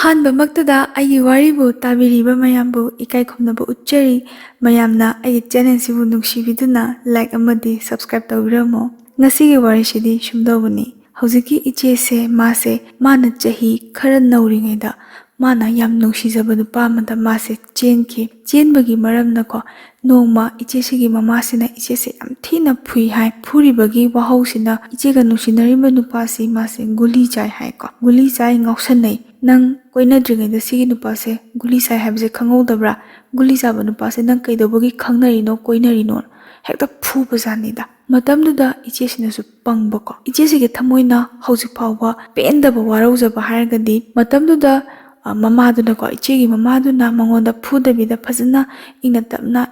ꯑꯍꯥꯟꯕꯃꯛꯇꯗ ꯑꯩꯒꯤ ꯋꯥꯔꯤꯕꯨ ꯇꯥꯕꯤꯔꯤꯕ ꯃꯌꯥꯝꯕꯨ ꯏꯀꯥꯏ ꯈꯨꯝꯅꯕ ꯎꯠꯆꯔꯤ꯫ ꯃꯌꯥꯝꯅ ꯑꯩꯒꯤ ꯆꯦꯅꯦꯜꯁꯤꯕꯨ ꯅꯨꯡꯁꯤꯕꯤꯗꯨꯅ ꯂꯥꯏꯛ ꯑꯃꯗꯤ ꯁꯕꯁꯀ꯭ꯔꯥꯏꯕ ꯇꯧꯕꯤꯔꯝꯃꯣ꯫ ꯉꯁꯤꯒꯤ ꯋꯥꯔꯤꯁꯤꯗꯤ ꯁꯨꯝꯗꯧꯕꯅꯤ꯫ ꯍꯧꯖꯤꯛꯀꯤ ꯏꯆꯦꯁꯦ ꯃꯥꯅ ꯆꯍꯤ ꯈꯔ ꯅꯧꯔꯤꯉꯩꯗ ꯃꯥꯅ ꯌꯥꯝ ꯅꯨꯡꯁꯤꯖꯕ ꯅꯨꯄꯥ ꯑꯃꯗ ꯃꯥꯁꯦ ꯆꯦꯟꯈꯤ꯫ ꯆꯦꯟꯕꯒꯤ ꯃꯔꯝꯅꯀꯣ ꯅꯣꯡꯃ ꯏꯆꯦꯁꯤꯒꯤ ꯃꯃꯥꯁꯤꯅ ꯏꯆꯦꯁꯦ ꯌꯥꯝ ꯊꯤꯅ ꯐꯨꯏ ꯍꯥꯏ꯫ ꯐꯨꯔꯤꯕꯒꯤ ꯋꯥꯍꯧꯁꯤꯅ ꯏꯆꯦꯒ ꯅꯨꯡꯁꯤꯅꯔꯤꯕ ꯅꯨꯄꯥꯁꯤ ꯃꯥꯁꯦ ꯒꯨꯂꯤ ꯆꯥꯏ ꯍꯥꯏꯀꯣ꯫ ꯒꯨꯂꯤ ꯆꯥꯏ ꯉꯥꯎꯁꯟꯅꯩ꯫ ꯅꯪ ꯀꯣꯏꯅꯗ꯭ꯔꯤꯉꯩꯗ ꯁꯤꯒꯤ ꯅꯨꯄꯥꯁꯦ ꯒꯨꯂꯤ ꯆꯥꯏ ꯍꯥꯏꯕꯁꯦ ꯈꯪꯍꯧꯗꯕ꯭ꯔꯥ? ꯒꯨꯂꯤ ꯆꯥꯕ ꯅꯨꯄꯥꯁꯦ ꯅꯪ ꯀꯩꯗꯧꯕꯒꯤ ꯈꯪꯅꯔꯤꯅꯣ ꯀꯣꯏꯅꯔꯤꯅꯣ? ꯍꯦꯛꯇ ꯐꯨꯕꯖꯥꯠꯅꯤꯗ꯫ ꯃꯇꯝꯗꯨꯗ ꯏꯆꯦꯁꯤꯅꯁꯨ ꯄꯪꯕꯀꯣ꯫ ꯏꯆꯦꯁꯤꯒꯤ ꯊꯃꯣꯏꯅ ꯍꯧꯖꯤꯛ ꯐꯥꯎꯕ ꯄꯦꯟꯗꯕ ꯋꯥꯔꯧꯖꯕ ꯍꯥꯏꯔꯒꯗꯤ ꯃꯇꯝꯗꯨꯗ ꯃꯃꯥꯗꯨꯅꯀꯣ ꯏꯆꯦꯒꯤ ꯃꯃꯥꯗꯨꯅ ꯃꯉꯣꯟꯗ ꯐꯨꯗꯕꯤꯗ ꯐꯖꯅ ꯏꯪꯅ ꯇꯞꯅ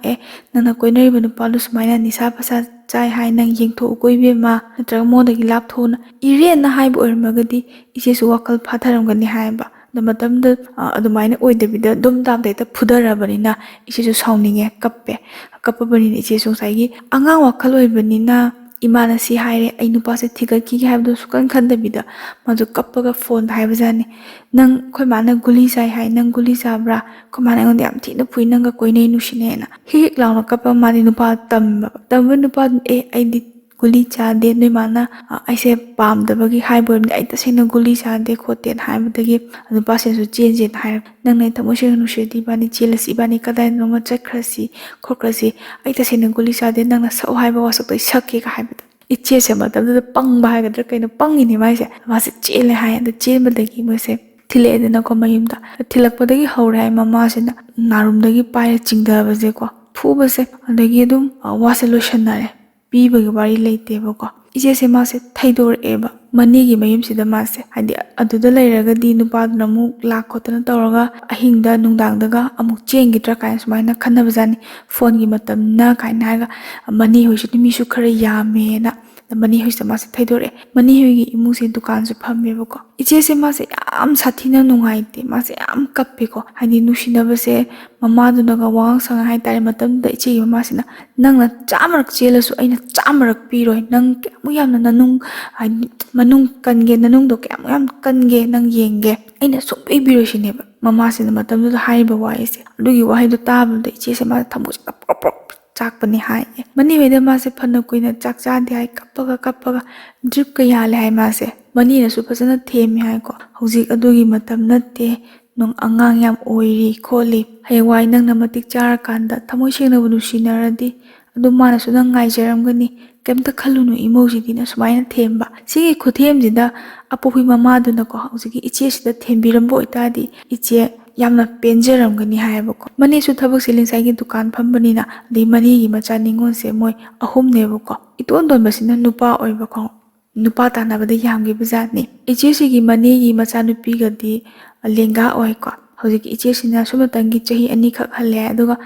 ꯅꯪꯅ ꯀꯣꯏꯅꯔꯤꯕ ꯅꯨꯄꯥꯗꯨ ꯁꯨꯃꯥꯏꯅ ꯅꯤꯁꯥ ꯄꯁꯥ ꯆꯥꯏ ꯍꯥꯏ, ꯅꯪ ꯌꯦꯡꯊꯣꯛꯎꯀꯣ ꯏꯕꯦꯝꯃ, ꯅꯠꯇ꯭ꯔꯒ ꯃꯉꯣꯟꯗꯒꯤ ꯂꯥꯞꯊꯣꯛꯎꯅ ꯏꯔꯦꯟꯅ ꯍꯥꯏꯕ ꯑꯣꯏꯔꯝꯃꯒꯗꯤ ꯏꯆꯦꯁꯨ ꯋꯥꯈꯜ ꯐꯥꯊꯔꯝꯒꯅꯤ ꯍꯥꯏꯕ꯫ ꯑꯗꯣ ꯃꯇꯝꯗ ꯑꯗꯨꯃꯥꯏꯅ ꯑꯣꯏꯗꯕꯤꯗ ꯗꯨꯝ ꯗꯥꯝꯗ ꯍꯦꯛꯇ ꯐꯨꯗꯔꯕꯅꯤꯅ ꯏꯆꯦꯁꯨ ꯁꯥꯎꯅꯤꯡꯉꯦ, ꯀꯞꯄꯦ꯫ ꯀꯞꯄꯕꯅꯤꯅ ꯏꯆꯦꯁꯨ ꯉꯁꯥꯏꯒꯤ ꯑꯉꯥꯡ ꯋꯥꯈꯜ ꯑꯣꯏꯕꯅꯤꯅ ꯏꯃꯥꯅ ꯁꯤ ꯍꯥꯏꯔꯦ ꯑꯩ ꯅꯨꯄꯥꯁꯦ ꯊꯤꯒꯠꯈꯤꯒꯦ ꯍꯥꯏꯕꯗꯣ ꯁꯨꯛꯈꯟ ꯈꯟꯗꯕꯤꯗ ꯃꯥꯁꯨ ꯀꯞꯄꯒ ꯐꯣꯟꯗ ꯍꯥꯏꯕꯖꯥꯠꯅꯤ꯫ ꯅꯪ ꯑꯩꯈꯣꯏ ꯃꯥꯅ ꯒꯨꯂꯤ ꯆꯥꯏ ꯍꯥꯏ, ꯅꯪ ꯒꯨꯂꯤ ꯆꯥꯕ꯭ꯔꯥ? ꯑꯩꯈꯣꯏ ꯃꯥꯅ ꯑꯩꯉꯣꯟꯗ ꯌꯥꯝ ꯊꯤꯅ ꯐꯨꯏ, ꯅꯪꯒ ꯀꯣꯏꯅꯩ ꯅꯨꯡꯁꯤꯅꯩꯅ ꯍꯤꯛ ꯍꯤꯛ ꯂꯥꯎꯅ ꯀꯞꯄ ꯃꯥꯗꯤ ꯅꯨꯄꯥ ꯇꯝꯕ ꯅꯨꯄꯥꯗꯨꯅ ꯑꯩꯗꯤ ꯒꯨꯂꯤ ꯆꯥꯗꯦ, ꯅꯣꯏ ꯃꯥꯅ ꯑꯩꯁꯦ ꯄꯥꯝꯗꯕꯒꯤ ꯍꯥꯏꯕ ꯑꯣꯏꯔꯝꯅꯤ, ꯑꯩ ꯇꯁꯦꯡꯅ ꯒꯨꯂꯤ ꯆꯥꯗꯦ ꯈꯣꯠꯇꯦꯅ ꯍꯥꯏꯕꯗꯒꯤ ꯅꯨꯄꯥꯁꯤꯅꯁꯨ ꯆꯦꯟꯁꯦꯅ ꯍꯥꯏꯔꯛ ꯅꯪꯅ ꯊꯃꯣꯏ ꯁꯦꯡꯅ ꯅꯨꯡꯁꯤꯔꯗꯤ ꯏꯕꯥꯅꯤ ꯆꯦꯜꯂꯁꯤ, ꯏꯕꯥꯅꯤ ꯀꯗꯥꯏꯗꯅꯣꯃ ꯆꯠꯈ꯭ꯔꯁꯤ ꯈꯣꯠꯈ꯭ꯔꯁꯤ, ꯑꯩ ꯇꯁꯦꯡꯅ ꯒꯨꯂꯤ ꯆꯥꯗꯦ, ꯅꯪꯅ ꯁꯛꯎ ꯍꯥꯏꯕ ꯋꯥꯁꯛꯇꯣ ꯑꯩ ꯁꯛꯀꯦꯒ ꯍꯥꯏꯕꯗ ꯏꯆꯦꯁꯦ ꯃꯇꯝꯗꯨꯗ ꯄꯪꯕ ꯍꯥꯏꯒꯗ꯭ꯔꯥ ꯀꯩꯅꯣ ꯄꯪꯉꯤꯅꯦ ꯃꯥꯁꯦ ꯆꯦꯜꯂꯦ ꯍꯥꯏ꯫ ꯑꯗ ꯆꯦꯟꯕꯗꯒꯤ ꯃꯣꯏꯁꯦ ꯊꯤꯜꯂꯛꯑꯦꯗꯅꯀꯣ ꯃꯌꯨꯝꯗ꯫ ꯊꯤꯜꯂꯛꯄꯗꯒꯤ ꯍꯧꯔꯦ ꯍꯥꯏ ꯃꯃꯥꯁꯤꯅ ꯅꯥꯔꯨꯝꯗꯒꯤ ꯄꯥꯏꯔ ꯆꯤꯡꯊꯕꯁꯦꯀꯣ, ꯐꯨꯕꯁꯦ꯫ ꯑꯗꯒꯤ ꯑꯗꯨꯝ ꯋꯥꯁꯦ ꯂꯣꯏꯁꯟꯅꯔꯦ, ꯄꯤꯕꯒꯤ ꯋꯥꯔꯤ ꯂꯩꯇꯦꯕꯀꯣ꯫ ꯏꯆꯦꯁꯦ ꯃꯥꯁꯦ ꯊꯩꯗꯣꯔꯛꯑꯦꯕ ꯃꯅꯦꯒꯤ ꯃꯌꯨꯝꯁꯤꯗ ꯃꯥꯁꯦ, ꯍꯥꯏꯗꯤ ꯑꯗꯨꯗ ꯂꯩꯔꯒꯗꯤ ꯅꯨꯄꯥꯗꯨꯅ ꯑꯃꯨꯛ ꯂꯥꯛ ꯈꯣꯠꯇꯅ ꯇꯧꯔꯒ ꯑꯍꯤꯡꯗ ꯅꯨꯡꯗꯥꯡꯗꯒ ꯑꯃꯨꯛ ꯆꯦꯟꯈꯤꯗ꯭ꯔꯥ ꯀꯥꯏꯅ ꯁꯨꯃꯥꯏꯅ ꯈꯟꯅꯕꯖꯥꯠꯅꯤ꯫ ꯐꯣꯟꯒꯤ ꯃꯇꯝꯅ ꯀꯥꯏꯅ ꯍꯥꯏꯔꯒ ꯃꯅꯦ ꯍꯣꯏꯁꯨ ꯃꯤꯁꯨ ꯈꯔ ꯌꯥꯝꯃꯦꯅ ꯃꯅꯦ ꯍꯣꯏꯁꯤꯗ ꯃꯥꯁꯦ ꯊꯩꯗꯣꯔꯛꯑꯦ꯫ ꯃꯅꯦ ꯍꯣꯏꯒꯤ ꯏꯃꯨꯡꯁꯦ ꯗꯨꯀꯥꯟꯁꯨ ꯐꯝꯃꯦꯕꯀꯣ꯫ ꯏꯆꯦꯁꯦ ꯃꯥꯁꯦ ꯌꯥꯝ ꯁꯥꯊꯤꯅ ꯅꯨꯡꯉꯥꯏꯇꯦ, ꯃꯥꯁꯦ ꯌꯥꯝ ꯀꯞꯄꯦꯀꯣ꯫ ꯍꯥꯏꯗꯤ ꯅꯨꯡꯁꯤꯅꯕꯁꯦ ꯃꯃꯥꯗꯨꯅꯒ ꯋꯥꯉꯥꯡ ꯁꯉꯥꯡ ꯍꯥꯏꯇꯥꯔꯦ ꯃꯇꯝꯗꯨꯗ ꯏꯆꯦꯒꯤ ꯃꯃꯥꯁꯤꯅ ꯅꯪꯅ 100ꯔꯛ ꯆꯦꯜꯂꯁꯨ ꯑꯩꯅ 100ꯔꯛ ꯄꯤꯔꯣꯏ, ꯅꯪ ꯀꯌꯥꯃꯨꯛ ꯌꯥꯝꯅ ꯅꯅꯨꯡ ꯍꯥꯏꯗꯤ ꯃꯅꯨꯡ ꯀꯟꯒꯦ, ꯅꯅꯨꯡꯗꯣ ꯀꯌꯥꯃꯨꯛ ꯌꯥꯝ ꯀꯟꯒꯦ ꯅꯪ ꯌꯦꯡꯒꯦ, ꯑꯩꯅ ꯁꯨꯡꯄꯤ ꯄꯤꯔꯣꯏ ꯁꯤꯅꯦꯕ ꯃꯃꯥꯁꯤꯅ ꯃꯇꯝꯗꯨꯗ ꯍꯥꯏꯔꯤꯕ ꯋꯥꯍꯩꯁꯦ꯫ ꯑꯗꯨꯒꯤ ꯋꯥꯍꯩꯗꯣ ꯇꯥꯕꯗ ꯏꯆꯦꯁꯦ ꯃꯥꯁꯦ ꯊꯃꯣꯏꯁꯦ ꯄ꯭ꯔꯣꯛ ꯄ꯭ꯔꯣꯛ ꯆꯥꯛꯄꯅꯦ ꯍꯥꯏꯌꯦ꯫ ꯃꯅꯦ ꯍꯣꯏꯗ ꯃꯥꯁꯦ ꯐꯅ ꯀꯨꯏꯅ ꯆꯥꯛ ꯆꯥꯗꯦ ꯍꯥꯏ, ꯀꯞꯄꯒ ꯗ꯭ꯔꯤꯞꯀ ꯌꯥꯜꯂꯦ ꯍꯥꯏ ꯃꯥꯁꯦ꯫ ꯃꯅꯦꯅꯁꯨ ꯐꯖꯅ ꯊꯦꯝꯃꯦ ꯍꯥꯏꯀꯣ, ꯍꯧꯖꯤꯛ ꯑꯗꯨꯒꯤ ꯃꯇꯝ ꯅꯠꯇꯦ, ꯅꯪ ꯑꯉꯥꯡ ꯌꯥꯝ ꯑꯣꯏꯔꯤ ꯈꯣꯠꯂꯤ, ꯍꯌꯦꯡꯋꯥꯏ ꯅꯪꯅ ꯃꯇꯤꯛ ꯆꯥꯔꯀꯥꯟꯗ ꯊꯃꯣꯏ ꯁꯦꯡꯅꯕꯨ ꯅꯨꯡꯁꯤꯅꯔꯗꯤ ꯑꯗꯨꯝ ꯃꯥꯅꯁꯨ ꯅꯪ ꯉꯥꯏꯖꯔꯝꯒꯅꯤ, ꯀꯩꯝꯇ ꯈꯜꯂꯨꯅꯨ ꯏꯃꯧꯁꯤꯗꯤꯅ ꯁꯨꯃꯥꯏꯅ ꯊꯦꯝꯕ꯫ ꯁꯤꯒꯤ ꯈꯨꯊꯦꯝꯁꯤꯗ ꯑꯄꯣꯛꯄꯤ ꯃꯃꯥꯗꯨꯅꯀꯣ ꯍꯧꯖꯤꯛꯀꯤ ꯏꯆꯦꯁꯤꯗ ꯊꯦꯝꯕꯤꯔꯝꯕ ꯑꯣꯏꯇꯥꯔꯗꯤ ꯏꯆꯦ ꯌꯥꯝꯅ ꯄꯦꯟꯖꯔꯝꯒꯅꯤ ꯍꯥꯏꯌꯦꯕꯀꯣ꯫ ꯃꯅꯦꯁꯨ ꯊꯕꯛꯁꯦ ꯉꯁꯥꯏꯒꯤ ꯗꯨꯀꯥꯟ ꯐꯝꯕꯅꯤꯅ, ꯑꯗꯩ ꯃꯅꯦꯒꯤ ꯃꯆꯥ ꯅꯤꯉꯣꯜꯁꯦ ꯃꯣꯏ 3ꯅꯦꯕꯀꯣ꯫ ꯏꯇꯣꯟ ꯇꯣꯟꯕꯁꯤꯅ ꯅꯨꯄꯥ ꯑꯣꯏꯕꯀꯣ, ꯅꯨꯄꯥ ꯇꯥꯟꯅꯕꯗ ꯌꯥꯝꯈꯤꯕ ꯖꯥꯠꯅꯤ꯫ ꯏꯆꯦꯁꯤꯒꯤ ꯃꯅꯦꯒꯤ ꯃꯆꯥꯅꯨꯄꯤꯒꯗꯤ ꯂꯦꯡꯒꯥ ꯑꯣꯏꯀꯣ꯫ ꯍꯧꯖꯤꯛꯀꯤ ꯏꯆꯦꯁꯤꯅ ꯁꯨꯝꯅꯇꯪꯒꯤ ꯆꯍꯤ 2ꯈꯛ ꯍꯜꯂꯦ ꯍꯥꯏ꯫ ꯑꯗꯨꯒ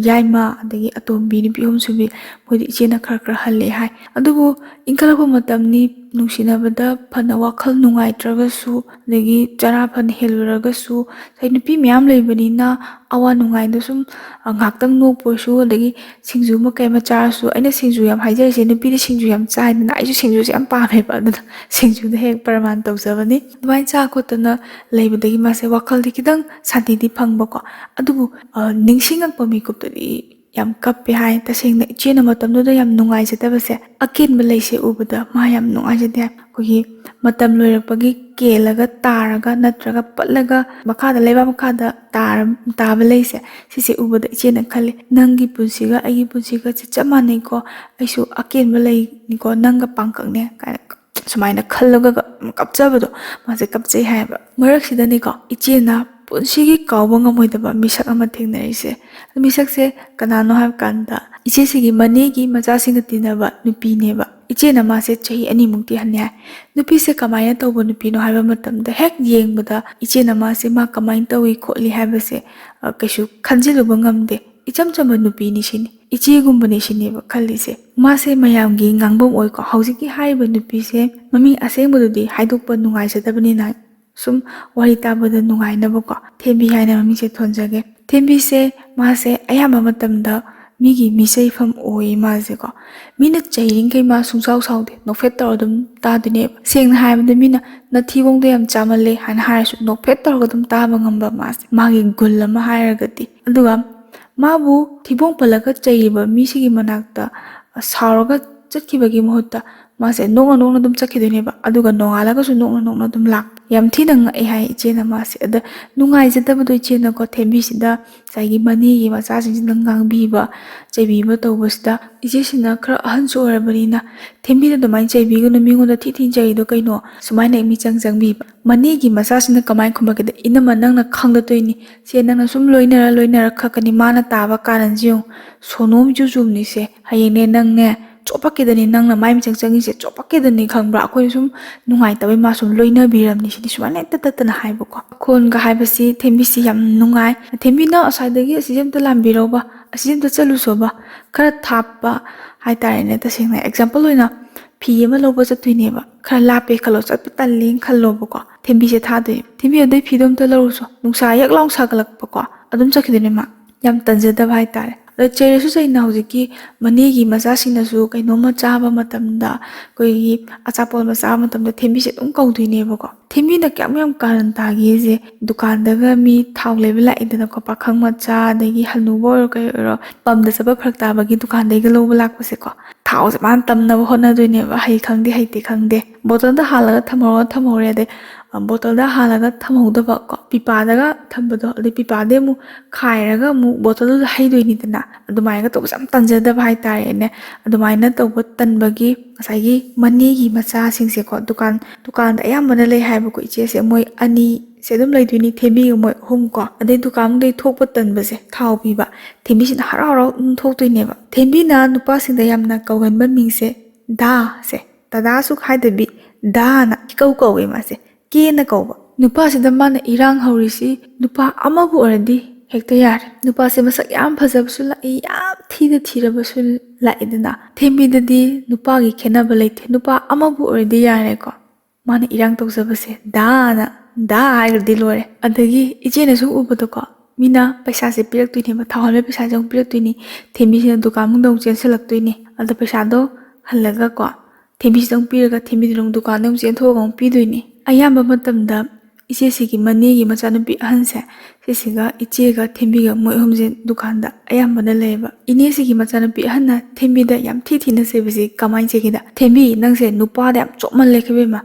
ꯌꯥꯏꯃ ꯑꯗꯒꯤ ꯑꯇꯣꯝꯕꯤ ꯅꯨꯄꯤ 3ꯁꯨꯕꯤ ꯃꯣꯏꯗꯤ ꯏꯆꯦꯅ ꯈꯔ ꯍꯜꯂꯦ ꯍꯥꯏ꯫ ꯑꯗꯨꯕꯨ ꯏꯟꯈꯠꯂꯛꯄ ꯃꯇꯝꯅꯤ, ꯅꯨꯡꯁꯤꯅꯕꯗ ꯐꯅ ꯋꯥꯈꯜ ꯅꯨꯡꯉꯥꯏꯇ꯭ꯔꯒꯁꯨ ꯑꯗꯒꯤ ꯆꯔꯥ ꯐꯅ ꯍꯦꯜꯂꯨꯔꯒꯁꯨ ꯅꯨꯄꯤ ꯃꯌꯥꯝ ꯂꯩꯕꯅꯤꯅ ꯑꯋꯥ ꯅꯨꯡꯉꯥꯏꯗꯣ ꯁꯨꯝ ꯉꯥꯏꯍꯥꯛꯇꯪ ꯅꯣꯛꯄ ꯑꯣꯏꯔꯁꯨ, ꯑꯗꯒꯤ ꯁꯤꯡꯖꯨ ꯑꯃ ꯀꯩ ꯑꯃ ꯆꯥꯔꯁꯨ, ꯑꯩꯅ ꯁꯤꯡꯖꯨ ꯌꯥꯝ ꯍꯥꯏꯖꯔꯤꯁꯦ ꯅꯨꯄꯤꯗꯤ ꯁꯤꯡꯖꯨ ꯌꯥꯝ ꯆꯥꯏꯗꯅ, ꯑꯩꯁꯨ ꯁꯤꯡꯖꯨꯁꯦ ꯌꯥꯝ ꯄꯥꯝꯃꯦꯕ, ꯑꯗꯨꯅ ꯁꯤꯡꯖꯨꯗ ꯍꯦꯛ ꯄ꯭ꯔꯃꯥꯟ ꯇꯧꯖꯕꯅꯤ꯫ ꯑꯗꯨꯃꯥꯏꯅ ꯆꯥ ꯈꯣꯠꯇꯅ ꯂꯩꯕꯗꯒꯤ ꯃꯥꯁꯦ ꯋꯥꯈꯜꯗꯤ ꯈꯤꯇꯪ ꯁꯥꯟꯇꯤꯗꯤ ꯐꯪꯕꯀꯣ꯫ ꯑꯗꯨꯕꯨ ꯅꯤꯡꯁꯤꯡꯉꯛꯄ ꯃꯤꯀꯨꯞꯇꯗꯤ ꯌꯥꯝ ꯀꯞꯄꯦ ꯍꯥꯏ꯫ ꯇꯁꯦꯡꯅ ꯏꯆꯦꯅ ꯃꯇꯝꯗꯨꯗ ꯌꯥꯝ ꯅꯨꯡꯉꯥꯏꯖꯗꯕꯁꯦ, ꯑꯀꯦꯟꯕ ꯂꯩꯁꯦ ꯎꯕꯗ ꯃꯥ ꯌꯥꯝ ꯅꯨꯡꯉꯥꯏꯖꯗꯦ ꯍꯥꯏ꯫ ꯑꯩꯈꯣꯏꯒꯤ ꯃꯇꯝ ꯂꯣꯏꯔꯛꯄꯒꯤ ꯀꯦꯜꯂꯒ ꯇꯥꯔꯒ ꯅꯠꯇ꯭ꯔꯒ ꯄꯠꯂꯒ ꯃꯈꯥꯗ ꯂꯩꯕꯥꯛ ꯃꯈꯥꯗ ꯇꯥꯕ ꯂꯩꯁꯦ, ꯁꯤꯁꯦ ꯎꯕꯗ ꯏꯆꯦꯅ ꯈꯜꯂꯤ ꯅꯪꯒꯤ ꯄꯨꯟꯁꯤꯒ ꯑꯩꯒꯤ ꯄꯨꯟꯁꯤꯒꯁꯦ ꯆꯞ ꯃꯥꯟꯅꯩꯀꯣ, ꯑꯩꯁꯨ ꯑꯀꯦꯟꯕ ꯂꯩꯅꯤꯀꯣ, ꯅꯪꯒ ꯄꯥꯡꯀꯛꯅꯦ ꯀꯥꯏꯅ ꯁꯨꯃꯥꯏꯅ ꯈꯜꯂꯒ ꯀꯞꯆꯕꯗꯣ ꯃꯥꯁꯦ ꯀꯞꯆꯩ ꯍꯥꯏꯌꯦꯕ꯫ ꯃꯔꯛꯁꯤꯗꯅꯤꯀꯣ ꯏꯆꯦꯅ ꯄꯨꯟꯁꯤꯒꯤ ꯀꯥꯎꯕ ꯉꯝꯃꯣꯏꯗꯕ ꯃꯤꯁꯛ ꯑꯃ ꯊꯦꯡꯅꯔꯤꯁꯦ꯫ ꯃꯤꯁꯛꯁꯦ ꯀꯅꯥꯅꯣ ꯍꯥꯏꯕ ꯀꯥꯟꯗ ꯏꯆꯦꯁꯤꯒꯤ ꯃꯅꯦꯒꯤ ꯃꯆꯥꯁꯤꯡꯒ ꯇꯤꯟꯅꯕ ꯅꯨꯄꯤꯅꯦꯕ꯫ ꯏꯆꯦꯅ ꯃꯥꯁꯦ ꯆꯍꯤ 2ꯃꯨꯛꯇꯤ ꯍꯟꯅꯤ ꯍꯥꯏ꯫ ꯅꯨꯄꯤꯁꯦ ꯀꯃꯥꯏꯅ ꯇꯧꯕ ꯅꯨꯄꯤꯅꯣ ꯍꯥꯏꯕ ꯃꯇꯝꯗ ꯍꯦꯛ ꯌꯦꯡꯕꯗ ꯏꯆꯦꯅ ꯃꯥꯁꯦ ꯃꯥ ꯀꯃꯥꯏꯅ ꯇꯧꯏ ꯈꯣꯠꯂꯤ ꯍꯥꯏꯕꯁꯦ ꯀꯩꯁꯨ ꯈꯟꯖꯤꯜꯂꯨꯕ ꯉꯝꯗꯦ, ꯏꯆꯝ ꯆꯝꯕ ꯅꯨꯄꯤꯅꯤ ꯁꯤꯅꯤ, ꯏꯆꯦꯒꯨꯝꯕꯅꯤ ꯁꯤꯅꯦꯕ ꯈꯜꯂꯤꯁꯦ꯫ ꯃꯥꯁꯦ ꯃꯌꯥꯝꯒꯤ ꯉꯥꯡꯐꯝ ꯑꯣꯏꯀꯣ꯫ ꯍꯧꯖꯤꯛꯀꯤ ꯍꯥꯏꯔꯤꯕ ꯅꯨꯄꯤꯁꯦ ꯃꯃꯤꯡ ꯑꯁꯦꯡꯕꯗꯨꯗꯤ ꯍꯥꯏꯗꯣꯛꯄ ꯅꯨꯡꯉꯥꯏꯖꯗꯕꯅꯤꯅ ꯁꯨꯝ ꯋꯥꯔꯤ ꯇꯥꯕꯗ ꯅꯨꯡꯉꯥꯏꯅꯕꯀꯣ ꯊꯦꯝꯕꯤ ꯍꯥꯏꯅ ꯃꯃꯤꯡꯁꯦ ꯊꯣꯟꯖꯒꯦ꯫ ꯊꯦꯝꯕꯤꯁꯦ ꯃꯥꯁꯦ ꯑꯌꯥꯝꯕ ꯃꯇꯝꯗ ꯃꯤꯒꯤ ꯃꯤꯆꯩꯐꯝ ꯑꯣꯏ ꯃꯥꯁꯦꯀꯣ ꯃꯤꯅ ꯆꯩꯔꯤꯡꯈꯩ ꯃꯥ ꯁꯨꯡꯁꯥꯎ ꯁꯥꯎꯗꯦ ꯅꯣꯛꯐꯦꯠ ꯇꯧꯔ ꯑꯗꯨꯝ ꯇꯥꯗꯣꯏꯅꯦꯕ ꯁꯦꯡꯅ ꯍꯥꯏꯔꯕꯗ ꯃꯤꯅ ꯅꯊꯤꯕꯣꯡꯗꯣ ꯌꯥꯝ ꯆꯥꯃꯜꯂꯦ ꯍꯥꯏꯅ ꯍꯥꯏꯔꯁꯨ ꯅꯣꯛꯐꯦꯠ ꯇꯧꯔꯒ ꯑꯗꯨꯝ ꯇꯥꯕ ꯉꯝꯕ ꯃꯥꯁꯦ ꯃꯥꯒꯤ ꯒꯨꯜ ꯑꯃ ꯍꯥꯏꯔꯒꯗꯤ ꯑꯗꯨꯒ ꯃꯥꯕꯨ ꯊꯤꯕꯣꯡ ꯄꯜꯂꯒ ꯆꯩꯔꯤꯕ ꯃꯤꯁꯤꯒꯤ ꯃꯅꯥꯛꯇ ꯁꯥꯎꯔꯒ ꯆꯠꯈꯤꯕꯒꯤ ꯃꯍꯨꯠꯇ ꯃꯥꯁꯦ ꯅꯣꯛꯅ ꯅꯣꯛꯅ ꯑꯗꯨꯝ ꯆꯠꯈꯤꯗꯣꯏꯅꯦꯕ ꯑꯗꯨꯒ ꯅꯣꯡꯉꯥꯜꯂꯒꯁꯨ ꯅꯣꯛꯅ ꯅꯣꯛꯅ ꯑꯗꯨꯝ ꯌꯥꯝ ꯊꯤꯅ ꯉꯛꯑꯦ ꯍꯥꯏ ꯏꯆꯦꯅ ꯃꯥꯁꯦ ꯑꯗ ꯅꯨꯡꯉꯥꯏꯖꯗꯕꯗꯣ ꯏꯆꯦꯅꯀꯣ ꯊꯦꯝꯕꯤꯁꯤꯗ ꯉꯁꯥꯏꯒꯤ ꯃꯅꯦꯒꯤ ꯃꯆꯥꯁꯤꯡꯁꯤꯅ ꯉꯥꯡꯕꯤꯕ ꯆꯩꯕꯤꯕ ꯇꯧꯕꯁꯤꯗ ꯏꯆꯦꯁꯤꯅ ꯈꯔ ꯑꯍꯟꯁꯨ ꯑꯣꯏꯔꯕꯅꯤꯅ ꯊꯦꯝꯕꯤꯗ ꯑꯗꯨꯃꯥꯏꯅ ꯆꯩꯕꯤꯒꯅꯨ ꯃꯤꯉꯣꯟꯗ ꯊꯤ ꯊꯤ ꯆꯩꯗꯣ ꯀꯩꯅꯣ ꯁꯨꯃꯥꯏꯅ ꯃꯤꯆꯪ ꯆꯪꯕꯤꯕ ꯃꯅꯦꯒꯤ ꯃꯆꯥꯁꯤꯅ ꯀꯃꯥꯏꯅ ꯈꯨꯝꯃꯛꯀꯦꯗ ꯏꯅꯝꯃ ꯅꯪꯅ ꯈꯪꯒꯗꯣꯏꯅꯤ ꯁꯦ ꯅꯪꯅ ꯁꯨꯝ ꯂꯣꯏꯅꯔ ꯈꯛꯀꯅꯤ ꯃꯥꯅ ꯇꯥꯕ ꯀꯥꯔꯟꯁꯤ ꯌꯦꯡꯉꯨ ꯁꯣꯅꯣꯝ ꯆꯨꯝꯅꯤꯁꯦ ꯍꯌꯦꯡꯅꯦ ꯅꯪꯅꯦ ꯆꯣꯞꯄꯛꯀꯦꯗꯅꯤ ꯅꯪꯅ ꯃꯥꯏ ꯃꯤꯆꯪ ꯆꯪꯉꯤꯁꯦ ꯆꯣꯞꯄꯛꯀꯦꯗꯅꯤ ꯈꯪꯕ꯭ꯔꯥ ꯑꯩꯈꯣꯏꯅ ꯁꯨꯝ ꯅꯨꯡꯉꯥꯏꯇꯕꯩ ꯃꯥ ꯁꯨꯝ ꯂꯣꯏꯅꯕꯤꯔꯝꯅꯤ ꯁꯤꯗꯤ ꯁꯨꯃꯥꯏꯅ ꯍꯦꯛꯇ ꯇꯠꯇꯅ ꯍꯥꯏꯕꯀꯣ ꯈꯣꯟꯒ ꯍꯥꯏꯕꯁꯤ ꯊꯦꯝꯕꯤꯁꯤ ꯌꯥꯝ ꯅꯨꯡꯉꯥꯏ ꯊꯦꯝꯕꯤꯅ ꯑꯁ꯭ꯋꯥꯏꯗꯒꯤ ꯑꯁꯤꯁꯦ ꯑꯝꯇ ꯂꯥꯟꯕꯤꯔꯧꯕ ꯑꯁꯤꯁꯦ ꯑꯝꯇ ꯆꯠꯂꯨꯁꯣꯕ ꯈꯔ ꯊꯥꯞꯄ ꯍꯥꯏꯇꯥꯔꯦꯅꯦ ꯇꯁꯦꯡꯅ ꯑꯦꯛꯖꯥꯝꯄꯜ ꯑꯣꯏꯅ ꯐꯤ ꯑꯃ ꯂꯧꯕ ꯆꯠꯇꯣꯏꯅꯦꯕ ꯈꯔ ꯂꯥꯞꯄꯦ ꯈꯜꯂꯣ ꯆꯠꯄ ꯇꯜꯂꯦꯅ ꯈꯜꯂꯣꯕꯀꯣ ꯊꯦꯝꯕꯤꯁꯦ ꯊꯥꯗꯣꯏꯅꯦ ꯊꯦꯝꯕꯤ ꯑꯗꯩ ꯐꯤꯗꯣ ꯑꯝꯇ ꯂꯧꯔꯨꯁꯣ ꯅꯨꯡꯁꯥ ꯌꯛ ꯂꯥꯎ ꯁꯥꯒꯠꯂꯛꯄꯀꯣ ꯑꯗꯨꯝ ꯆꯠꯈꯤꯗꯣꯏꯅꯦ ꯃꯥ ꯌꯥꯝ ꯇꯟꯖꯗꯕ ꯍꯥꯏꯇꯥꯔꯦ ꯑꯗꯣ ꯆꯩꯔꯁꯨ ꯆꯩꯅ ꯍꯧꯖꯤꯛꯀꯤ ꯃꯅꯦꯒꯤ ꯃꯆꯥꯁꯤꯡꯅꯁꯨ ꯀꯩꯅꯣꯝꯃ ꯆꯥꯕ ꯃꯇꯝꯗ ꯑꯩꯈꯣꯏꯒꯤ ꯑꯆꯥꯄꯣꯠ ꯑꯃ ꯆꯥꯕ ꯃꯇꯝꯗ ꯊꯦꯝꯕꯤꯁꯦ ꯑꯗꯨꯝ ꯀꯧꯗꯣꯏꯅꯦꯕꯀꯣ ꯊꯦꯝꯕꯤꯅ ꯀꯌꯥꯝ ꯌꯥꯝ ꯀꯥꯔꯟ ꯇꯥꯒꯦꯁꯦ ꯗꯨꯀꯥꯟꯗꯒ ꯃꯤ ꯊꯥꯎ ꯂꯩꯕ ꯂꯥꯛꯏꯗꯅꯀꯣ ꯄꯥꯈꯪ ꯃꯆꯥ ꯑꯗꯒꯤ ꯍꯅꯨꯕ ꯑꯣꯏꯔꯣ ꯀꯩ ꯑꯣꯏꯔꯣ ꯄꯝꯗ ꯆꯠꯄ ꯐꯔꯛ ꯇꯥꯕꯒꯤ ꯗꯨꯀꯥꯟꯗꯩꯒ ꯂꯧꯕ ꯂꯥꯛꯄꯁꯦꯀꯣ ꯊꯥꯎꯁꯦ ꯃꯥꯅ ꯇꯝꯅꯕ ꯍꯣꯠꯅꯗꯣꯏꯅꯦꯕ ꯍꯩ ꯈꯪꯗꯦ ꯍꯩꯇꯦ ꯈꯪꯗꯦ ꯕꯣꯇꯜꯗ ꯍꯥꯜꯂꯒ ꯊꯝꯍꯧꯔꯦ ꯑꯗꯩ ꯕꯣꯇꯜꯗ ꯍꯥꯜꯂꯒ ꯊꯝꯍꯧꯗꯕ ꯀꯣ ꯄꯤꯄꯥꯗꯒ ꯊꯝꯕꯗꯣ ꯑꯗꯩ ꯄꯤꯄꯥꯗꯩ ꯑꯃꯨꯛ ꯈꯥꯏꯔꯒ ꯑꯃꯨꯛ ꯕꯣꯇꯜꯗꯨꯗ ꯍꯩꯗꯣꯏꯅꯤꯗꯅ ꯑꯗꯨꯃꯥꯏꯅꯒ ꯇꯧꯕꯁꯦ ꯌꯥꯝ ꯇꯟꯖꯗꯕ ꯍꯥꯏꯇꯥꯔꯦꯅꯦ ꯑꯗꯨꯃꯥꯏꯅ ꯇꯧꯕ ꯇꯟꯕꯒꯤ ꯉꯁꯥꯏꯒꯤ ꯃꯅꯦꯒꯤ ꯃꯆꯥꯁꯤꯡꯁꯦꯀꯣ ꯗꯨꯀꯥꯟꯗ ꯑꯌꯥꯝꯕꯅ ꯂꯩ ꯍꯥꯏꯕꯀꯣ ꯏꯆꯦꯁꯦ ꯃꯣꯏ ꯑꯅꯤꯁꯦ ꯑꯗꯨꯝ ꯂꯩꯗꯣꯏꯅꯤ ꯊꯦꯝꯕꯤꯒ ꯃꯣꯏ ꯑꯍꯨꯝ ꯀꯣ ꯑꯗꯩ ꯗꯨꯀꯥꯟꯗꯩ ꯊꯣꯛꯄ ꯇꯟꯕꯁꯦ ꯊꯥꯎ ꯄꯤꯕ ꯊꯦꯝꯕꯤꯁꯤꯅ ꯍꯔꯥꯎ ꯍꯔꯥꯎ ꯑꯗꯨꯝ ꯊꯣꯛꯇꯣꯏꯅꯦꯕ ꯊꯦꯝꯕꯤꯅ ꯅꯨꯄꯥꯁꯤꯡꯗ ꯌꯥꯝꯅ ꯀꯧꯒꯟꯕ ꯃꯤꯡꯁꯦ ꯗꯥꯁꯦ ꯗꯗꯥꯁꯨ ꯍꯥꯏꯗꯕꯤ ꯗꯥꯅ ꯏꯀꯧ ꯀꯧꯋꯦ ꯃꯥꯁꯦ ꯀꯦꯅ ꯀꯧꯕ ꯅꯨꯄꯥꯁꯤꯗ ꯃꯥꯅ ꯏꯔꯥꯡ ꯍꯧꯔꯤꯁꯤ ꯅꯨꯄꯥ ꯑꯃꯕꯨ ꯑꯣꯏꯔꯗꯤ ꯍꯦꯛꯇ ꯌꯥꯔꯦ ꯅꯨꯄꯥꯁꯦ ꯃꯁꯛ ꯌꯥꯝ ꯐꯖꯕꯁꯨ ꯂꯥꯛꯏ ꯌꯥꯝ ꯊꯤꯔꯕꯁꯨ ꯂꯥꯛꯏꯗꯅ ꯊꯦꯝꯕꯤꯗꯗꯤ ꯅꯨꯄꯥꯒꯤ ꯈꯦꯠꯅꯕ ꯂꯩꯇꯦ ꯅꯨꯄꯥ ꯑꯃꯕꯨ ꯑꯣꯏꯔꯗꯤ ꯌꯥꯔꯦꯀꯣ ꯃꯥꯅ ꯏꯔꯥꯡ ꯇꯧꯖꯕꯁꯦ ꯗꯥ ꯍꯥꯏꯔꯗꯤ ꯂꯣꯏꯔꯦ ꯑꯗꯒꯤ ꯏꯆꯦꯅꯁꯨ ꯎꯕꯗꯀꯣ ꯃꯤꯅ ꯄꯩꯁꯥꯁꯦ ꯄꯤꯔꯛꯇꯣꯏꯅꯦꯕ ꯊꯥꯎ ꯍꯟꯕꯩ ꯄꯩꯁꯥꯁꯦ ꯑꯃꯨꯛ ꯄꯤꯔꯛꯇꯣꯏꯅꯤ ꯊꯦꯝꯕꯤꯁꯤꯅ ꯗꯨꯀꯥꯟ ꯃꯅꯨꯡꯗ ꯑꯃꯨꯛ ꯆꯦꯟꯁꯤꯜꯂꯛꯇꯣꯏꯅꯤ ꯑꯗ ꯄꯩꯁꯥꯗꯣ ꯍꯜꯂꯒꯀꯣ ꯊꯦꯝꯕꯤꯁꯤꯗ ꯑꯃꯨꯛ ꯄꯤꯔꯒ ꯊꯦꯝꯕꯤꯗꯨꯅ ꯑꯃꯨꯛ ꯗꯨꯀꯥꯟꯗ ꯑꯃꯨꯛ ꯆꯦꯟꯊꯣꯛꯑꯒ ꯑꯃꯨꯛ ꯄꯤꯗꯣꯏꯅꯤ ꯑꯌꯥꯝꯕ ꯃꯇꯝꯗ ꯏꯆꯦꯁꯤꯒꯤ ꯃꯅꯦꯒꯤ ꯃꯆꯥꯅꯨꯄꯤ ꯑꯍꯟꯁꯦ ꯁꯤꯁꯤꯒ ꯏꯆꯦꯒ ꯊꯦꯝꯕꯤꯒ ꯃꯣꯏ ꯑꯍꯨꯝꯁꯦ ꯗꯨꯀꯥꯟꯗ ꯑꯌꯥꯝꯕꯅ ꯂꯩꯌꯦꯕ ꯏꯅꯦꯁꯤꯒꯤ ꯃꯆꯥꯅꯨꯄꯤ ꯑꯍꯟꯅ ꯊꯦꯝꯕꯤꯗ ꯌꯥꯝ ꯊꯤꯅ ꯆꯩꯕꯁꯤ ꯀꯃꯥꯏꯅ ꯆꯩꯒꯦꯗ ꯊꯦꯝꯕꯤ ꯅꯪꯁꯦ ꯅꯨꯄꯥꯗ ꯌꯥꯝ ꯆꯣꯞꯃꯜꯂꯦ ꯈꯤꯕꯦꯝꯃ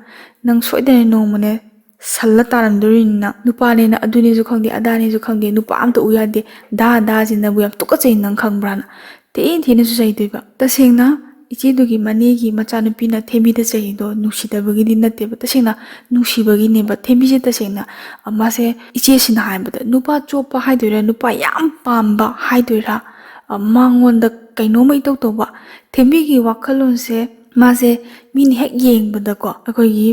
ꯅꯪ ꯁꯣꯏꯗꯅ ꯅꯣꯡꯃꯅꯦ ꯁꯜꯂ ꯇꯥꯔꯝꯗꯣꯔꯤꯅꯤꯅ ꯅꯨꯄꯥꯅꯦꯅ ꯑꯗꯨꯅꯦꯁꯨ ꯈꯪꯗꯦ ꯑꯗꯥꯅꯦꯁꯨ ꯈꯪꯗꯦ ꯅꯨꯄꯥ ꯑꯝꯇ ꯎ ꯌꯥꯗꯦ ꯗꯥꯁꯤꯅꯕꯨ ꯌꯥꯝ ꯇꯨꯀꯠꯆꯩ ꯅꯪ ꯈꯪꯕ꯭ꯔꯥꯅ ꯊꯤꯅꯁꯨ ꯆꯩꯗꯣꯏꯕ ꯇꯁꯦꯡꯅ ꯏꯆꯦꯗꯨꯒꯤ ꯃꯅꯦꯒꯤ ꯃꯆꯥꯅꯨꯄꯤꯅ ꯊꯦꯝꯕꯤꯗ ꯆꯩꯗꯣ ꯅꯨꯡꯁꯤꯗꯕꯒꯤꯗꯤ ꯅꯠꯇꯦꯕ ꯇꯁꯦꯡꯅ ꯅꯨꯡꯁꯤꯕꯒꯤꯅꯦꯕ ꯊꯦꯝꯕꯤꯁꯦ ꯇꯁꯦꯡꯅ ꯃꯥꯁꯦ ꯏꯆꯦꯁꯤꯅ ꯍꯥꯏꯕꯗ ꯅꯨꯄꯥ ꯆꯣꯞꯄ ꯍꯥꯏꯗꯣꯏꯔꯥ ꯅꯨꯄꯥ ꯌꯥꯝ ꯄꯥꯝꯕ ꯍꯥꯏꯗꯣꯏꯔꯥ ꯃꯉꯣꯟꯗ ꯀꯩꯅꯣꯝꯃ ꯏꯇꯧ ꯇꯧꯕ ꯊꯦꯝꯕꯤꯒꯤ ꯋꯥꯈꯜꯂꯣꯟꯁꯦ ꯃꯥꯁꯦ ꯃꯤꯅ ꯍꯦꯛ ꯌꯦꯡꯕꯗꯀꯣ ꯑꯩꯈꯣꯏꯒꯤ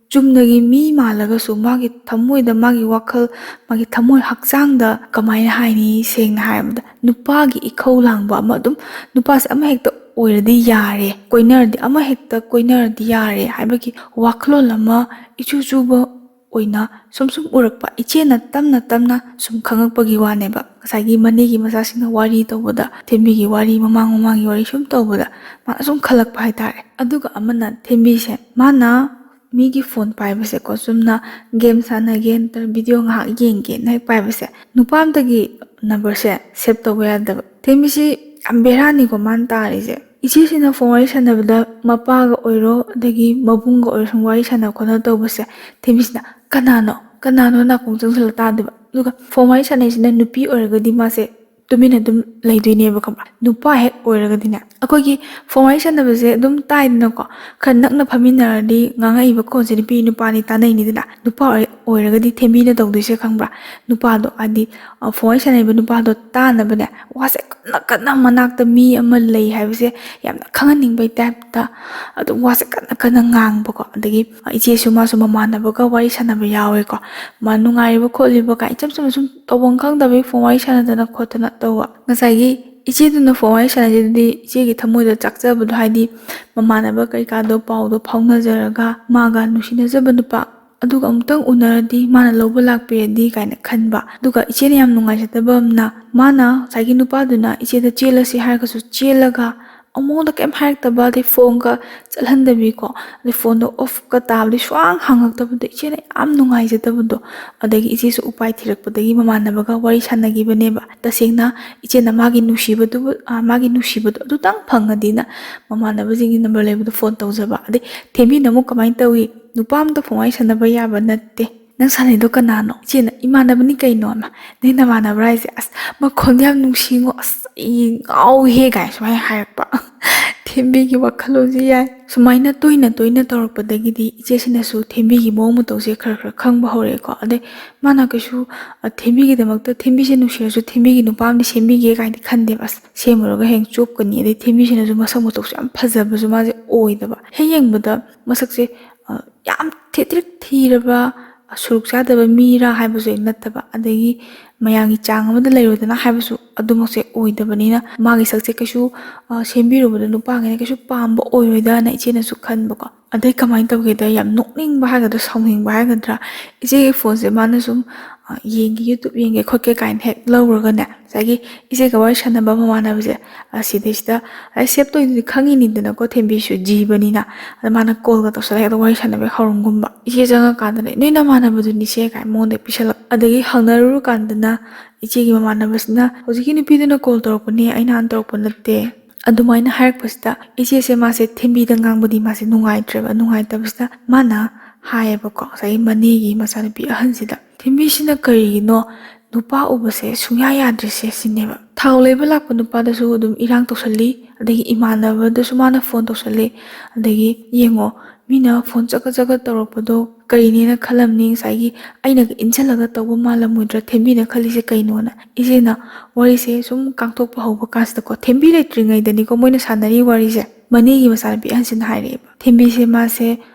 ꯆꯨꯝꯅꯒꯤ ꯃꯤ ꯃꯥꯜꯂꯒꯁꯨ ꯃꯥꯒꯤ ꯊꯃꯣꯏꯗ ꯃꯥꯒꯤ ꯋꯥꯈꯜ ꯃꯥꯒꯤ ꯊꯃꯣꯏ ꯍꯛꯆꯥꯡꯗ ꯀꯃꯥꯏꯅ ꯍꯥꯏꯅꯤ ꯁꯦꯡꯅ ꯍꯥꯏꯔꯕꯗ ꯅꯨꯄꯥꯒꯤ ꯏꯈꯧ ꯂꯥꯡꯕ ꯑꯃ ꯑꯗꯨꯝ ꯅꯨꯄꯥꯁꯦ ꯑꯃ ꯍꯦꯛꯇ ꯑꯣꯏꯔꯗꯤ ꯌꯥꯔꯦ ꯀꯣꯏꯅꯔꯗꯤ ꯑꯃ ꯍꯦꯛꯇ ꯀꯣꯏꯅꯔꯗꯤ ꯌꯥꯔꯦ ꯍꯥꯏꯕꯒꯤ ꯋꯥꯈꯜꯂꯣꯟ ꯑꯃ ꯏꯆꯨ ꯆꯨꯕ ꯑꯣꯏꯅ ꯁꯨꯝ ꯎꯔꯛꯄ ꯏꯆꯦꯅ ꯇꯞꯅ ꯁꯨꯝ ꯈꯪꯉꯛꯄꯒꯤ ꯋꯥꯅꯦꯕ ꯉꯁꯥꯏꯒꯤ ꯃꯅꯦꯒꯤ ꯃꯆꯥꯁꯤꯡꯅ ꯋꯥꯔꯤ ꯇꯧꯕꯗ ꯊꯦꯝꯕꯤꯒꯤ ꯋꯥꯔꯤ ꯃꯃꯥꯡꯒꯤ ꯋꯥꯔꯤ ꯁꯨꯝ ꯇꯧꯕꯗ ꯃꯥꯅ ꯁꯨꯝ ꯈꯜꯂꯛꯄ ꯍꯥꯏꯇꯥꯔꯦ ꯑꯗꯨꯒ ꯑꯃꯅ ꯊꯦꯝꯕꯤꯁꯦ ꯃꯥꯅ ꯃꯤꯒꯤ ꯐꯣꯟ ꯄꯥꯏꯕꯁꯦꯀꯣ ꯆꯨꯝꯅ ꯒꯦꯝ ꯁꯥꯟꯅꯒꯦ ꯅꯠꯇ꯭ꯔꯒ ꯚꯤꯗꯤꯑꯣ ꯉꯥꯏꯍꯥꯛ ꯌꯦꯡꯒꯦꯅ ꯍꯦꯛ ꯄꯥꯏꯕꯁꯦ ꯅꯨꯄꯥ ꯑꯝꯇꯒꯤ ꯅꯝꯕꯔꯁꯦ ꯁꯦꯚ ꯇꯧꯕ ꯌꯥꯗꯕ ꯊꯦꯝꯕꯤꯁꯤ ꯌꯥꯝ ꯕꯦꯔꯥꯅꯤꯀꯣ ꯃꯥꯅ ꯇꯥꯔꯤꯁꯦ ꯏꯆꯦꯁꯤꯅ ꯐꯣꯟ ꯋꯥꯔꯤ ꯁꯥꯟꯅꯕꯗ ꯃꯄꯥꯒ ꯑꯣꯏꯔో ꯑꯗꯒꯤ ꯃꯕꯨꯡꯒ ꯑꯣꯏꯔꯣ ꯁꯨꯝ ꯋꯥꯔꯤ ꯁꯥꯟꯅ ꯈꯣꯠꯅ ꯇꯧꯕꯁꯦ ꯊꯦꯝꯕꯤꯁꯤꯅ ꯀꯅꯥꯅꯣ ꯅꯥꯀꯣꯡ ꯆꯪꯁꯤꯜꯂ ꯇꯥꯗꯣꯏꯕ ꯑꯗꯨꯒ ꯐꯣꯟ ꯋꯥꯔꯤ ꯁꯥꯟꯅꯩꯁꯤꯅ ꯅꯨꯄꯤ ꯑꯣꯏꯔꯒꯗꯤ ꯃꯥꯁꯦ ꯇꯨꯃꯤꯟꯅ ꯑꯗꯨꯝ ꯂꯩꯗꯣꯏꯅꯦꯕ ꯈꯪꯕ꯭ꯔꯥ ꯅꯨꯄꯥ ꯍꯦꯛ ꯑꯣꯏꯔꯒꯗꯤꯅꯦ ꯑꯩꯈꯣꯏꯒꯤ ꯐꯣꯟ ꯋꯥꯔꯤ ꯁꯥꯟꯅꯕꯁꯦ ꯑꯗꯨꯝ ꯇꯥꯏꯗꯅꯀꯣ ꯈꯔ ꯅꯛꯅ ꯐꯝꯃꯤꯟꯅꯔꯗꯤ ꯉꯥꯡꯉꯛꯏꯕ ꯈꯣꯟꯁꯦ ꯅꯨꯄꯥꯅꯤ ꯇꯥꯅꯩꯅꯤꯗꯅ ꯅꯨꯄꯥ ꯑꯣꯏꯔꯒꯗꯤ ꯊꯦꯝꯕꯤꯅ ꯇꯧꯗꯣꯏꯁꯦ ꯈꯪꯕ꯭ꯔꯥ ꯅꯨꯄꯥꯗꯣ ꯍꯥꯏꯗꯤ ꯐꯣꯟ ꯋꯥꯔꯤ ꯁꯥꯟꯅꯩꯕ ꯅꯨꯄꯥꯗꯣ ꯇꯥꯅꯕꯅꯦ ꯋꯥꯁꯦ ꯀꯟꯅ ꯃꯅꯥꯛꯇ ꯃꯤ ꯑꯃ ꯂꯩ ꯍꯥꯏꯕꯁꯦ ꯌꯥꯝꯅ ꯈꯪꯍꯟꯅꯤꯡꯕꯩ ꯇꯥꯏꯞꯇ ꯑꯗꯨꯝ ꯋꯥꯁꯦ ꯀꯟꯅ ꯉꯥꯡꯕꯀꯣ ꯑꯗꯒꯤ ꯏꯆꯦꯁꯨ ꯃꯥꯁꯨ ꯃꯃꯥꯟꯅꯕꯒ ꯋꯥꯔꯤ ꯁꯥꯟꯅꯕ ꯌꯥꯎꯋꯦꯀꯣ ꯃꯥ ꯅꯨꯡꯉꯥꯏꯔꯤꯕ ꯈꯣꯠꯂꯤꯕ ꯀꯥꯏ ꯏꯆꯝ ꯆꯝꯅ ꯁꯨꯝ ꯇꯧꯐꯝ ꯈꯪꯗꯕꯒꯤ ꯐꯣꯟ ꯋꯥꯔꯤ ꯁꯥꯟꯅꯗꯅ ꯈꯣꯠꯇꯅ ꯇꯧꯕ ꯉꯁꯥꯏꯒꯤ ꯏꯆꯦꯗꯨꯅ ꯐꯣꯟ ꯋꯥꯔꯤ ꯁꯥꯟꯅꯁꯤꯗꯤ ꯏꯆꯦꯒꯤ ꯊꯃꯣꯏꯗ ꯆꯥꯛꯆꯕꯗꯣ ꯍꯥꯏꯗꯤ ꯃꯃꯥꯟꯅꯕ ꯀꯩꯀꯥꯗꯣ ꯄꯥꯎꯗꯣ ꯐꯥꯎꯅꯖꯔꯒ ꯃꯥꯒ ꯅꯨꯡꯁꯤꯅꯖꯕ ꯅꯨꯄꯥ ꯑꯗꯨꯒ ꯑꯃꯨꯛꯇꯪ ꯎꯅꯔꯗꯤ ꯃꯥꯅ ꯂꯧꯕ ꯂꯥꯛꯄꯤꯔꯗꯤ ꯀꯥꯏꯅ ꯈꯟꯕ ꯑꯗꯨꯒ ꯏꯆꯦꯅ ꯌꯥꯝ ꯅꯨꯡꯉꯥꯏꯖꯗꯕ ꯑꯃꯅ ꯃꯥꯅ ꯉꯁꯥꯏꯒꯤ ꯅꯨꯄꯥꯗꯨꯅ ꯏꯆꯦꯗ ꯆꯦꯜꯂꯁꯤ ꯍꯥꯏꯔꯒꯁꯨ ꯆꯦꯜꯂꯒ ꯑꯃꯨꯛꯗ ꯀꯩꯝ ꯍꯥꯏꯔꯛꯇꯕ ꯑꯗꯩ ꯐꯣꯟꯒ ꯆꯠꯍꯟꯗꯕꯤꯀꯣ ꯑꯗꯩ ꯐꯣꯟꯗꯣ ꯑꯣꯐꯀ ꯇꯥꯕꯗꯤ ꯁꯨꯡꯍꯥꯡ ꯍꯥꯡꯉꯛꯇꯕꯗꯣ ꯏꯆꯦꯅ ꯌꯥꯝ ꯅꯨꯡꯉꯥꯏꯖꯗꯕꯗꯣ ꯑꯗꯒꯤ ꯏꯆꯦꯁꯨ ꯎꯄꯥꯏ ꯊꯤꯔꯛꯄꯗꯒꯤ ꯃꯃꯥꯟꯅꯕꯒ ꯋꯥꯔꯤ ꯁꯥꯟꯅꯈꯤꯕꯅꯦꯕ ꯇꯁꯦꯡꯅ ꯏꯆꯦꯅ ꯃꯥꯒꯤ ꯅꯨꯡꯁꯤꯕꯗꯣ ꯑꯗꯨꯇꯪ ꯐꯪꯉꯗꯤꯅ ꯃꯃꯥꯟꯅꯕꯁꯤꯡꯒꯤ ꯅꯝꯕꯔ ꯂꯩꯕꯗꯣ ꯐꯣꯟ ꯇꯧꯖꯕ ꯑꯗꯩ ꯊꯦꯝꯕꯤꯅ ꯑꯃꯨꯛ ꯀꯃꯥꯏꯅ ꯇꯧꯏ ꯅꯨꯄꯥ ꯑꯝꯇ ꯐꯣꯟ ꯋꯥꯔꯤ ꯁꯥꯟꯅꯕ ꯌꯥꯕ ꯅꯠꯇꯦ ꯅꯪ ꯁꯥꯟꯅꯩꯗꯣ ꯀꯅꯥꯅꯣ ꯏꯆꯦꯅ ꯏꯃꯥꯟꯅꯕꯅꯤ ꯀꯩꯅꯣ ꯑꯃ ꯅꯪ ꯅꯃꯥꯟꯅꯕ꯭ꯔꯥ ꯍꯥꯏꯁꯦ ꯑꯁ ꯃꯈꯣꯟꯗꯣ ꯌꯥꯝ ꯅꯨꯡꯁꯤꯉꯣ ꯑꯁ ꯑꯩ ꯉꯥꯎꯍꯦ ꯀꯥꯏ ꯁꯨꯃꯥꯏꯅ ꯍꯥꯏꯔꯛꯄ ꯊꯦꯝꯕꯤꯒꯤ ꯋꯥꯈꯜꯂꯣꯟꯁꯦ ꯌꯥꯏ ꯁꯨꯃꯥꯏꯅ ꯇꯣꯏꯅ ꯇꯧꯔꯛꯄꯗꯒꯤꯗꯤ ꯏꯆꯦꯁꯤꯅꯁꯨ ꯊꯦꯝꯕꯤꯒꯤ ꯃꯑꯣꯡ ꯃꯇꯧꯁꯦ ꯈꯔ ꯈꯔ ꯈꯪꯕ ꯍꯧꯔꯛꯑꯦꯀꯣ ꯑꯗꯩ ꯃꯥꯅ ꯀꯩꯁꯨ ꯊꯦꯝꯕꯤꯒꯤꯗꯃꯛꯇ ꯊꯦꯝꯕꯤꯁꯦ ꯅꯨꯡꯁꯤꯔꯁꯨ ꯊꯦꯝꯕꯤꯒꯤ ꯅꯨꯄꯥ ꯑꯃꯗꯤ ꯁꯦꯝꯕꯤꯒꯦ ꯀꯥꯏꯅ ꯈꯟꯗꯦꯕ ꯑꯁ ꯁꯦꯝꯃꯨꯔꯒ ꯍꯌꯦꯡ ꯆꯣꯞꯀꯅꯤ ꯑꯗꯩ ꯊꯦꯝꯕꯤꯁꯤꯅꯁꯨ ꯃꯁꯛ ꯃꯇꯧꯁꯨ ꯌꯥꯝ ꯐꯖꯕꯁꯨ ꯃꯥꯁꯦ ꯑꯣꯏꯗꯕ ꯍꯦꯛ ꯌꯦꯡꯕꯗ ꯃꯁꯛꯁꯦ ꯌꯥꯝ ꯊꯦꯇ꯭ꯔꯤꯛ ꯊꯤꯔꯕ ꯁꯨꯔꯨꯛ ꯆꯥꯗꯕ ꯃꯤꯔꯥ ꯍꯥꯏꯕꯁꯨ ꯅꯠꯇꯕ ꯑꯗꯒꯤ ꯃꯌꯥꯝꯒꯤ ꯆꯥꯡ ꯑꯃꯗ ꯂꯩꯔꯣꯗꯅ ꯍꯥꯏꯕꯁꯨ ꯑꯗꯨꯃꯛꯁꯦ ꯑꯣꯏꯗꯕꯅꯤꯅ ꯃꯥꯒꯤ ꯁꯛꯁꯦ ꯀꯩꯁꯨ ꯁꯦꯝꯕꯤꯔꯨꯕꯗ ꯅꯨꯄꯥꯉꯩꯅ ꯀꯩꯁꯨ ꯄꯥꯝꯕ ꯑꯣꯏꯔꯣꯏꯗꯅ ꯏꯆꯦꯅꯁꯨ ꯈꯟꯕꯀꯣ ꯑꯗꯩ ꯀꯃꯥꯏꯅ ꯇꯧꯒꯦꯗ ꯌꯥꯝ ꯅꯣꯛꯅꯤꯡꯕ ꯍꯥꯏꯒꯗ꯭ꯔꯥ ꯁꯥꯎꯅꯤꯡꯕ ꯍꯥꯏꯒꯗ꯭ꯔꯥ ꯏꯆꯦꯒꯤ ꯐꯣꯟꯁꯦ ꯃꯥꯅ ꯁꯨꯝ ꯌꯦꯡꯒꯦ ꯌꯨꯇ꯭ꯌꯨꯕ ꯌꯦꯡꯒꯦ ꯈꯣꯠꯀꯦ ꯀꯥꯏꯅ ꯍꯦꯛ ꯂꯧꯔꯒꯅꯦ ꯉꯁꯥꯏꯒꯤ ꯏꯆꯦꯒ ꯋꯥꯔꯤ ꯁꯥꯟꯅꯕ ꯃꯃꯥꯟꯅꯕꯁꯦ ꯁꯤꯗꯩꯁꯤꯗ ꯁꯦꯞ ꯇꯧꯏꯗꯨꯗꯤ ꯈꯪꯉꯤꯅꯤꯗꯅꯀꯣ ꯊꯦꯝꯕꯤꯁꯨ ꯖꯤꯕꯅꯤꯅ ꯑꯗ ꯃꯥꯅ ꯀꯣꯜꯒ ꯇꯧꯁꯜꯂꯒ ꯍꯦꯛꯇ ꯋꯥꯔꯤ ꯁꯥꯟꯅꯕ ꯍꯧꯔꯝꯒꯨꯝꯕ ꯏꯆꯦ ꯆꯪꯉꯀꯥꯟꯗꯅꯦ ꯅꯣꯏ ꯅꯃꯥꯟꯅꯕꯗꯨꯅꯤ ꯏꯆꯦ ꯀꯥꯏ ꯃꯉꯣꯟꯗ ꯄꯤꯁꯜꯂꯛ ꯑꯗꯒꯤ ꯍꯪꯅꯔꯨꯔꯀꯥꯟꯗꯅ ꯏꯆꯦꯒꯤ ꯃꯃꯥꯟꯅꯕꯁꯤꯅ ꯍꯧꯖꯤꯛꯀꯤ ꯅꯨꯄꯤꯗꯨꯅ ꯀꯣꯜ ꯇꯧꯔꯛꯄꯅꯦ ꯑꯩ ꯅꯍꯥꯟ ꯇꯧꯔꯛꯄ ꯅꯠꯇꯦ ꯑꯗꯨꯃꯥꯏꯅ ꯍꯥꯏꯔꯛꯄꯁꯤꯗ ꯏꯆꯦꯁꯦ ꯃꯥꯁꯦ ꯊꯦꯝꯕꯤꯗ ꯉꯥꯡꯕꯗꯤ ꯃꯥꯁꯦ ꯅꯨꯡꯉꯥꯏꯇꯕꯁꯤꯗ ꯃꯥꯅ ꯍꯥꯏꯌꯦꯕꯀꯣ ꯉꯁꯥꯏꯒꯤ ꯃꯅꯦꯒꯤ ꯃꯆꯥꯅꯨꯄꯤ ꯑꯍꯟꯁꯤꯗ ꯊꯦꯝꯕꯤꯁꯤꯅ ꯀꯔꯤꯒꯤꯅꯣ ꯅꯨꯄꯥ ꯎꯕꯁꯦ ꯁꯨꯡꯌꯥ ꯌꯥꯗ꯭ꯔꯤꯁꯦ ꯁꯤꯅꯦꯕ ꯊꯥꯎ ꯂꯩꯕ ꯂꯥꯛꯄ ꯅꯨꯄꯥꯗꯁꯨ ꯑꯗꯨꯝ ꯏꯔꯥꯡ ꯇꯧꯁꯜꯂꯤ ꯑꯗꯒꯤ ꯏꯃꯥꯟꯅꯕꯗꯁꯨ ꯃꯥꯅ ꯐꯣꯟ ꯇꯧꯁꯜꯂꯤ ꯑꯗꯒꯤ ꯌꯦꯡꯉꯣ ꯃꯤꯅ ꯐꯣꯟ ꯆꯒꯠ ꯇꯧꯔꯛꯄꯗꯣ ꯀꯔꯤꯅꯦꯅ ꯈꯜꯂꯝꯅꯤ ꯉꯁꯥꯏꯒꯤ ꯑꯩꯅꯒ ꯏꯟꯁꯤꯜꯂꯒ ꯇꯧꯕ ꯃꯥꯜꯂꯝꯃꯣꯏꯗ꯭ꯔꯥ ꯊꯦꯝꯕꯤꯅ ꯈꯜꯂꯤꯁꯦ ꯀꯩꯅꯣꯅ ꯏꯆꯦꯅ ꯋꯥꯔꯤꯁꯦ ꯁꯨꯝ ꯀꯥꯡꯊꯣꯛꯄ ꯍꯧꯕ ꯀꯥꯟꯁꯤꯗꯀꯣ ꯊꯦꯝꯕꯤ ꯂꯩꯇ꯭ꯔꯤꯉꯩꯗꯅꯤꯀꯣ ꯃꯣꯏꯅ ꯁꯥꯟꯅꯔꯤ ꯋꯥꯔꯤꯁꯦ ꯃꯅꯦꯒꯤ ꯃꯆꯥꯅꯨꯄꯤ ꯑꯍꯟꯁꯤꯅ ꯍꯥꯏꯔꯛꯑꯦꯕ ꯊꯦꯝꯕꯤꯁꯦ ꯃꯥꯁꯦ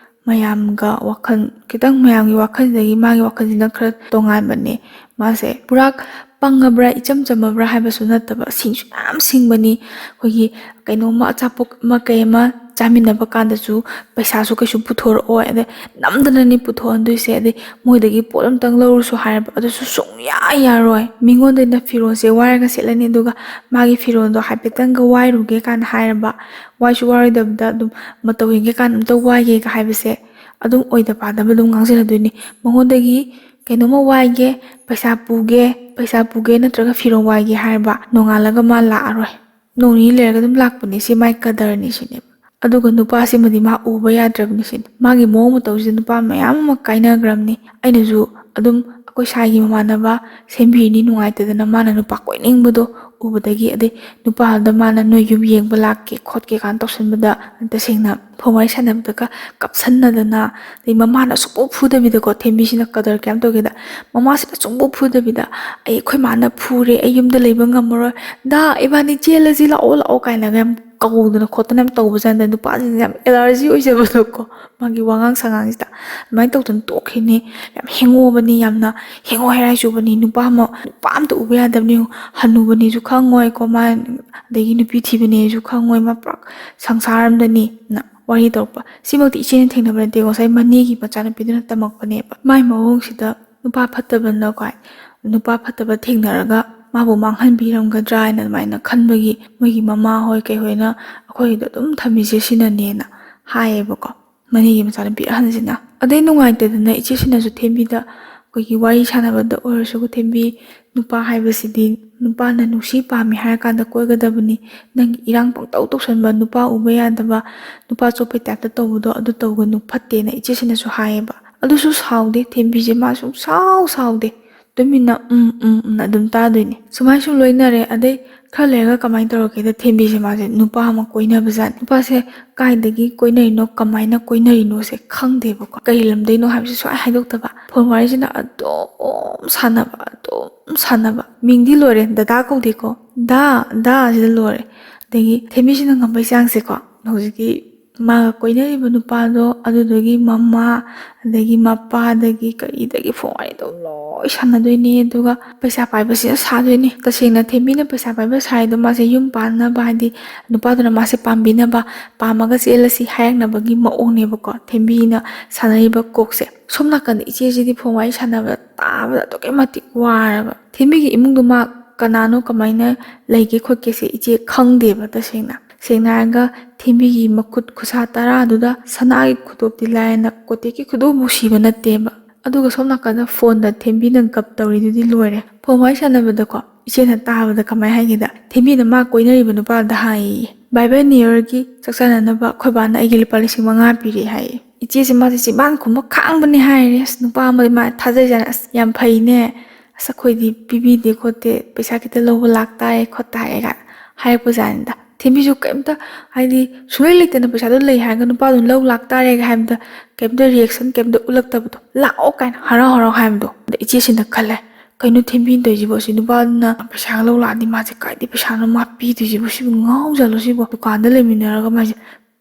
ꯃꯌꯥꯝꯒ ꯋꯥꯈꯜ ꯈꯤꯇꯪ ꯃꯌꯥꯝꯒꯤ ꯋꯥꯈꯜꯗꯒꯤ ꯃꯥꯒꯤ ꯋꯥꯈꯜꯁꯤꯅ ꯈꯔ ꯇꯣꯉꯥꯟꯕꯅꯦ ꯃꯥꯁꯦ ꯄꯨꯔꯥ ꯄꯪꯉꯕ꯭ꯔꯥ ꯏꯆꯝ ꯆꯝꯃꯕ꯭ꯔꯥ ꯍꯥꯏꯕꯁꯨ ꯅꯠꯇꯕ ꯁꯤꯡꯁꯨ ꯌꯥꯝ ꯁꯤꯡꯕꯅꯤ ꯑꯩꯈꯣꯏꯒꯤ ꯀꯩꯅꯣꯝꯃ ꯑꯆꯥꯄꯣꯠ ꯑꯃ ꯀꯩ ꯑꯃ ꯆꯥꯃꯤꯟꯅꯕ ꯀꯥꯟꯗꯁꯨ ꯄꯩꯁꯥꯁꯨ ꯀꯩꯁꯨ ꯄꯨꯊꯣꯔꯛꯑꯣꯏ ꯑꯗꯩ ꯅꯝꯗꯅꯅꯤ ꯄꯨꯊꯣꯛꯍꯟꯗꯣꯏꯁꯦ ꯑꯗꯩ ꯃꯣꯏꯗꯒꯤ ꯄꯣꯠ ꯑꯝꯇꯪ ꯂꯧꯔꯨꯁꯨ ꯍꯥꯏꯔꯕ ꯑꯗꯨꯁꯨ ꯁꯨꯡꯌꯥ ꯌꯥꯔꯣꯏ ꯃꯤꯉꯣꯟꯗꯩꯅ ꯐꯤꯔꯣꯜꯁꯦ ꯋꯥꯏꯔꯒ ꯁꯦꯠꯂꯅꯤ ꯑꯗꯨꯒ ꯃꯥꯒꯤ ꯐꯤꯔꯣꯜꯗꯣ ꯍꯥꯏꯐꯦꯠꯇꯪꯒ ꯋꯥꯏꯔꯨꯒꯦ ꯀꯥꯟꯗ ꯍꯥꯏꯔꯕ ꯋꯥꯏꯁꯨ ꯋꯥꯔꯣꯏꯗꯕꯗ ꯑꯗꯨꯝ ꯃꯇꯧ ꯌꯦꯡꯒꯦ ꯀꯥꯟꯗ ꯑꯝꯇ ꯋꯥꯏꯒꯦꯒ ꯍꯥꯏꯕꯁꯦ ꯑꯗꯨꯝ ꯑꯣꯏꯗ ꯄꯥꯗꯕ ꯑꯗꯨꯝ ꯉꯥꯡꯁꯤꯜꯂꯗꯣꯏꯅꯤ ꯃꯉꯣꯟꯗꯒꯤ ꯀꯩꯅꯣꯝꯃ ꯋꯥꯏꯒꯦ ꯄꯩꯁꯥ ꯄꯨꯒꯦ ꯅꯠꯇ꯭ꯔꯒ ꯐꯤꯔꯣꯜ ꯋꯥꯏꯒꯦ ꯍꯥꯏꯔꯕ ꯅꯣꯡꯉꯥꯜꯂꯒ ꯃꯥ ꯂꯥꯛꯑꯔꯣꯏ ꯅꯣꯡ ꯅꯤꯅꯤ ꯂꯩꯔꯒ ꯑꯗꯨꯝ ꯂꯥꯛꯄꯅꯦ ꯁꯤ ꯃꯥꯏ ꯀꯗꯔꯅꯤ ꯁꯤꯅꯦꯕ ꯑꯗꯨꯒ ꯅꯨꯄꯥꯁꯤꯃꯗꯤ ꯃꯥ ꯎꯕ ꯌꯥꯗ꯭ꯔꯕꯅꯤ ꯁꯤꯅꯤ ꯃꯥꯒꯤ ꯃꯑꯣꯡ ꯃꯇꯧꯁꯤꯗ ꯅꯨꯄꯥ ꯃꯌꯥꯝ ꯑꯃ ꯀꯥꯏꯅꯈ꯭ꯔꯕꯅꯤ ꯑꯩꯅꯁꯨ ꯑꯗꯨꯝ ꯑꯩꯈꯣꯏ ꯁꯥꯏꯒꯤ ꯃꯃꯥꯟꯅꯕ ꯁꯦꯝꯕꯤꯔꯤꯅꯤ ꯅꯨꯡꯉꯥꯏꯇꯗꯅ ꯃꯥꯅ ꯅꯨꯄꯥ ꯀꯣꯏꯅꯤꯡꯕꯗꯣ ꯎꯕꯗꯒꯤ ꯑꯗꯩ ꯅꯨꯄꯥꯗ ꯃꯥꯅ ꯅꯣꯏ ꯌꯨꯝ ꯌꯦꯡꯕ ꯂꯥꯛꯀꯦ ꯈꯣꯠꯀꯦ ꯀꯥꯟꯅ ꯇꯧꯁꯟꯕꯗ ꯇꯁꯦꯡꯅ ꯐꯣꯟ ꯋꯥꯔꯤ ꯁꯥꯟꯅꯕꯗꯒ ꯀꯞꯁꯟꯅꯗꯅ ꯑꯗꯩ ꯃꯃꯥꯅ ꯁꯨꯡꯐꯨ ꯐꯨꯗꯕꯤꯗꯀꯣ ꯊꯦꯝꯕꯤꯁꯤꯅ ꯀꯗꯔ ꯀꯌꯥꯝ ꯇꯧꯒꯦꯗ ꯃꯃꯥꯁꯤꯅ ꯁꯨꯡꯐꯨ ꯐꯨꯗꯕꯤꯗ ꯑꯩꯈꯣꯏ ꯃꯥꯅ ꯐꯨꯔꯦ ꯑꯩ ꯌꯨꯝꯗ ꯂꯩꯕ ꯉꯝꯃꯔꯣꯏ ꯗꯥ ꯏꯕꯥꯅꯤ ꯆꯦꯜꯂꯁꯤ ꯂꯥꯛꯑꯣ ꯀꯥꯏꯅꯒ ꯌꯥꯝ ꯀꯧꯗꯅ ꯈꯣꯠꯇꯅ ꯌꯥꯝ ꯇꯧꯕꯖꯥꯠꯅꯤꯗ ꯅꯨꯄꯥꯁꯤꯡꯁꯦ ꯌꯥꯝ ꯑꯦꯂꯔꯖꯤ ꯑꯣꯏꯖꯕꯗꯣꯀꯣ ꯃꯥꯒꯤ ꯋꯥꯉꯥꯡ ꯁꯉꯥꯡꯁꯤꯗ ꯑꯗꯨꯃꯥꯏꯅ ꯇꯧꯗꯅ ꯇꯣꯛꯈꯤꯅꯤ ꯌꯥꯝ ꯍꯦꯡꯉꯣꯕꯅꯤ ꯌꯥꯝꯅ ꯍꯦꯡꯉꯣ ꯍꯦꯔꯥꯏ ꯆꯨꯕꯅꯤ ꯅꯨꯄꯥ ꯑꯝꯇ ꯎꯕ ꯌꯥꯗꯕꯅꯤ ꯍꯟꯅꯨꯕꯅꯤꯁꯨ ꯈꯪꯉꯣꯏꯀꯣ ꯃꯥ ꯑꯗꯒꯤ ꯅꯨꯄꯤ ꯊꯤꯕꯅꯦꯁꯨ ꯈꯪꯉꯣꯏ ꯃꯥ ꯄꯨꯔꯥ ꯁꯪꯁꯥꯔ ꯑꯝꯗꯅꯤ ꯅ ꯋꯥꯔꯤ ꯇꯧꯔꯛꯄ ꯁꯤꯃꯛꯇꯤ ꯏꯆꯦꯅ ꯊꯦꯡꯅꯕ ꯅꯠꯇꯦ ꯉꯁꯥꯏ ꯃꯅꯦꯒꯤ ꯃꯆꯥꯅꯨꯄꯤꯗꯨꯅ ꯇꯝꯃꯛꯄꯅꯦꯕ ꯃꯥꯏ ꯃꯑꯣꯡꯁꯤꯗ ꯅꯨꯄꯥ ꯐꯠꯇꯕꯅꯀꯣ ꯅꯨꯄꯥ ꯐꯠꯇꯕ ꯊꯦꯡꯅꯔꯒ ꯃꯥꯕꯨ ꯃꯥꯡꯍꯟꯕꯤꯔꯝꯒꯗ꯭ꯔꯥ ꯍꯥꯏꯅ ꯑꯗꯨꯃꯥꯏꯅ ꯈꯟꯕꯒꯤ ꯃꯣꯏꯒꯤ ꯃꯃꯥ ꯍꯣꯏ ꯀꯩꯍꯣꯏꯅ ꯑꯩꯈꯣꯏꯒꯤꯗꯣ ꯑꯗꯨꯝ ꯊꯝꯃꯤꯁꯦ ꯁꯤꯅꯅꯦꯅ ꯍꯥꯏꯌꯦꯕꯀꯣ ꯃꯅꯦꯒꯤ ꯃꯆꯥꯅꯨꯄꯤ ꯑꯍꯟꯁꯤꯅ ꯑꯗꯩ ꯅꯨꯡꯉꯥꯏꯇꯗꯅ ꯏꯆꯦꯁꯤꯅꯁꯨ ꯊꯦꯝꯕꯤꯗ ꯑꯩꯈꯣꯏꯒꯤ ꯋꯥꯔꯤ ꯁꯥꯟꯅꯕꯗ ꯑꯣꯏꯔꯁꯨ ꯊꯦꯝꯕꯤ ꯅꯨꯄꯥ ꯍꯥꯏꯕꯁꯤꯗꯤ ꯅꯨꯄꯥꯅ ꯅꯨꯡꯁꯤ ꯄꯥꯝꯃꯤ ꯍꯥꯏꯔꯀꯥꯟꯗ ꯀꯣꯏꯒꯗꯕꯅꯤ ꯅꯪꯒꯤ ꯏꯔꯥꯡ ꯄꯪꯇꯧ ꯇꯧꯁꯟꯕ ꯅꯨꯄꯥ ꯎꯕ ꯌꯥꯗꯕ ꯅꯨꯄꯥ ꯆꯣꯞꯄꯩ ꯇꯥꯏꯞꯇ ꯇꯧꯕꯗꯣ ꯑꯗꯨ ꯇꯧꯒꯅꯨ ꯐꯠꯇꯦꯅ ꯏꯆꯦꯁꯤꯅꯁꯨ ꯍꯥꯏꯌꯦꯕ ꯑꯗꯨꯁꯨ ꯁꯥꯎꯗꯦ ꯊꯦꯝꯕꯤꯁꯦ ꯃꯥ ꯁꯥꯎꯗꯦ ꯇꯨꯃꯤꯟꯅ ꯑꯗꯨꯝ ꯇꯥꯗꯣꯏꯅꯦ ꯁꯨꯃꯥꯏ ꯁꯨꯝ ꯂꯣꯏꯅꯔꯦ ꯑꯗꯩ ꯈꯔ ꯂꯩꯔꯒ ꯀꯃꯥꯏꯅ ꯇꯧꯔꯛꯀꯦꯗ ꯊꯦꯝꯕꯤꯁꯦ ꯃꯥꯁꯦ ꯅꯨꯄꯥ ꯑꯃ ꯀꯣꯏꯅꯕꯖꯥꯠ ꯅꯨꯄꯥꯁꯦ ꯀꯥꯏꯗꯒꯤ ꯀꯣꯏꯅꯔꯤꯅꯣ ꯀꯃꯥꯏꯅ ꯀꯣꯏꯅꯔꯤꯅꯣꯁꯦ ꯈꯪꯗꯦꯕꯀꯣ ꯀꯔꯤ ꯂꯝꯗꯩꯅꯣ ꯍꯥꯏꯕꯁꯦ ꯁꯨꯡꯍꯥꯏ ꯍꯥꯏꯗꯣꯛꯇꯕ ꯐꯣꯟ ꯋꯥꯔꯤꯁꯤꯅ ꯑꯗꯨꯝ ꯁꯥꯟꯅꯕ ꯃꯤꯡꯗꯤ ꯂꯣꯏꯔꯦ ꯗꯗꯥ ꯀꯧꯗꯦꯀꯣ ꯗꯥ ꯁꯤꯗ ꯂꯣꯏꯔꯦ ꯑꯗꯒꯤ ꯊꯦꯝꯕꯤꯁꯤꯅ ꯉꯝꯕꯩ ꯆꯥꯡꯁꯦꯀꯣ ꯍꯧꯖꯤꯛꯀꯤ ꯃꯥꯒ ꯀꯣꯏꯅꯔꯤꯕ ꯅꯨꯄꯥꯗꯣ ꯑꯗꯨꯗꯨꯒꯤ ꯃꯃꯥ ꯑꯗꯒꯤ ꯃꯄꯥꯗꯒꯤ ꯀꯔꯤꯗꯒꯤ ꯐꯣꯟ ꯋꯥꯔꯤ ꯑꯗꯨꯝ ꯂꯣꯏ ꯁꯥꯟꯅꯗꯣꯏꯅꯤ ꯑꯗꯨꯒ ꯄꯩꯁꯥ ꯄꯥꯏꯕꯁꯤꯗ ꯁꯥꯗꯣꯏꯅꯤ ꯇꯁꯦꯡꯅ ꯊꯦꯝꯕꯤꯅ ꯄꯩꯁꯥ ꯄꯥꯏꯕ ꯁꯥꯏꯗꯣ ꯃꯥꯁꯦ ꯌꯨꯝ ꯄꯥꯟꯅꯕ ꯍꯥꯏꯗꯤ ꯅꯨꯄꯥꯗꯨꯅ ꯃꯥꯁꯦ ꯄꯥꯝꯕꯤꯅꯕ ꯄꯥꯝꯃꯒ ꯆꯦꯜꯂꯁꯤ ꯍꯥꯏꯔꯛꯅꯕꯒꯤ ꯃꯑꯣꯡꯅꯦꯕꯀꯣ ꯊꯦꯝꯕꯤꯅ ꯁꯥꯟꯅꯔꯤꯕ ꯀꯣꯛꯁꯦ ꯁꯣꯝ ꯅꯥꯀꯟꯗ ꯏꯆꯦꯁꯤꯗꯤ ꯐꯣꯟ ꯋꯥꯔꯤ ꯁꯥꯟꯅꯕꯗ ꯇꯥꯕꯗ ꯑꯗꯨꯛꯀꯤ ꯃꯇꯤꯛ ꯋꯥꯔꯕ ꯊꯦꯝꯕꯤꯒꯤ ꯏꯃꯨꯡꯗꯣ ꯃꯥ ꯀꯅꯥꯅꯣ ꯀꯃꯥꯏꯅ ꯂꯩꯒꯦ ꯈꯣꯠꯀꯦꯁꯦ ꯏꯆꯦ ꯈꯪꯗꯦꯕ ꯇꯁꯦꯡꯅ ꯍꯥꯏꯔꯒ ꯊꯦꯝꯕꯤꯒꯤ ꯃꯈꯨꯠ ꯈꯨꯠꯁꯥ ꯇꯔꯥꯗꯨꯗ ꯁꯅꯥꯒꯤ ꯈꯨꯗꯣꯞꯇꯤ ꯂꯥꯏꯔꯅ ꯀꯣꯇꯦꯛꯀꯤ ꯈꯨꯗꯣꯞꯃꯨꯛ ꯁꯤꯕ ꯅꯠꯇꯦꯕ ꯑꯗꯨꯒ ꯁꯣꯝ ꯅꯥꯀꯟꯗ ꯐꯣꯟꯗ ꯊꯦꯝꯕꯤꯅ ꯒꯞ ꯇꯧꯔꯤꯗꯨꯗꯤ ꯂꯣꯏꯔꯦ ꯐꯣꯟ ꯋꯥꯔꯤ ꯁꯥꯟꯅꯕꯗꯀꯣ ꯏꯆꯦꯅ ꯇꯥꯕꯗ ꯀꯃꯥꯏꯅ ꯍꯥꯏꯒꯦꯗ ꯊꯦꯝꯕꯤꯅ ꯃꯥ ꯀꯣꯏꯅꯔꯤꯕ ꯅꯨꯄꯥꯗ ꯍꯥꯏꯌꯦ ꯕꯥꯏ ꯕꯥꯏ ꯅ꯭ꯌꯨ ꯌꯔꯒꯤ ꯆꯥꯛ ꯆꯥꯅꯅꯕ ꯑꯩꯈꯣꯏ ꯕꯥꯅ ꯑꯩꯒꯤ ꯂꯨꯄꯥ 5,000 ꯄꯤꯔꯦ ꯍꯥꯏꯌꯦ ꯏꯆꯦꯁꯦ ꯃꯥꯁꯦ ꯆꯤꯕꯥꯟ ꯈꯨꯝꯕ ꯈꯥꯡꯕꯅꯦ ꯍꯥꯏꯔꯦ ꯑꯁ ꯅꯨꯄꯥ ꯑꯃꯗꯤ ꯃꯥ ꯊꯥꯖꯩꯖꯥꯠꯅꯤ ꯑꯁ ꯌꯥꯝ ꯐꯩꯅꯦ ꯑꯁ ꯑꯩꯈꯣꯏꯗꯤ ꯄꯤꯕꯤꯗꯦ ꯈꯣꯠꯇꯦ ꯄꯩꯁꯥ ꯈꯤꯇ ꯂꯧꯕ ꯂꯥꯛꯇꯥꯔꯦ ꯈꯣꯠꯇꯥꯔꯦ ꯀꯥꯏꯅ ꯍꯥꯏꯔꯛꯄꯖꯥꯠꯅꯤꯗ ꯊꯦꯝꯕꯤꯁꯨ ꯀꯩꯝꯇ ꯍꯥꯏꯗꯤ ꯁꯨꯡꯂꯩ ꯂꯩꯇꯅ ꯄꯩꯁꯥꯗꯣ ꯂꯩ ꯍꯥꯏꯔꯒ ꯅꯨꯄꯥꯗꯨꯅ ꯂꯧ ꯂꯥꯛꯇꯥꯔꯦꯒ ꯍꯥꯏꯕꯗ ꯀꯩꯝꯇ ꯔꯤꯌꯦꯛꯁꯟ ꯀꯩꯝꯇ ꯎꯠꯂꯛꯇꯕꯗꯣ ꯂꯥꯛꯑꯣ ꯀꯥꯏꯅ ꯍꯔꯥꯎ ꯍꯔꯥꯎ ꯍꯥꯏꯕꯗꯣ ꯑꯗ ꯏꯆꯦꯁꯤꯅ ꯈꯜꯂꯦ ꯀꯩꯅꯣ ꯊꯦꯝꯕꯤꯅ ꯇꯧꯔꯤꯁꯤꯕꯣ ꯁꯤ ꯅꯨꯄꯥꯗꯨꯅ ꯄꯩꯁꯥ ꯂꯧ ꯂꯥꯛꯑꯗꯤ ꯃꯥꯁꯦ ꯀꯥꯏꯗꯩ ꯄꯩꯁꯥꯅꯣ ꯃꯥ ꯄꯤꯗꯣꯏꯁꯤꯕꯣ ꯁꯤꯕꯨ ꯉꯥꯎꯖꯥꯠꯂꯣ ꯁꯤꯕꯣ ꯗꯨꯀꯥꯟꯗ ꯂꯩꯃꯤꯟꯅꯔꯒ ꯃꯥꯁꯦ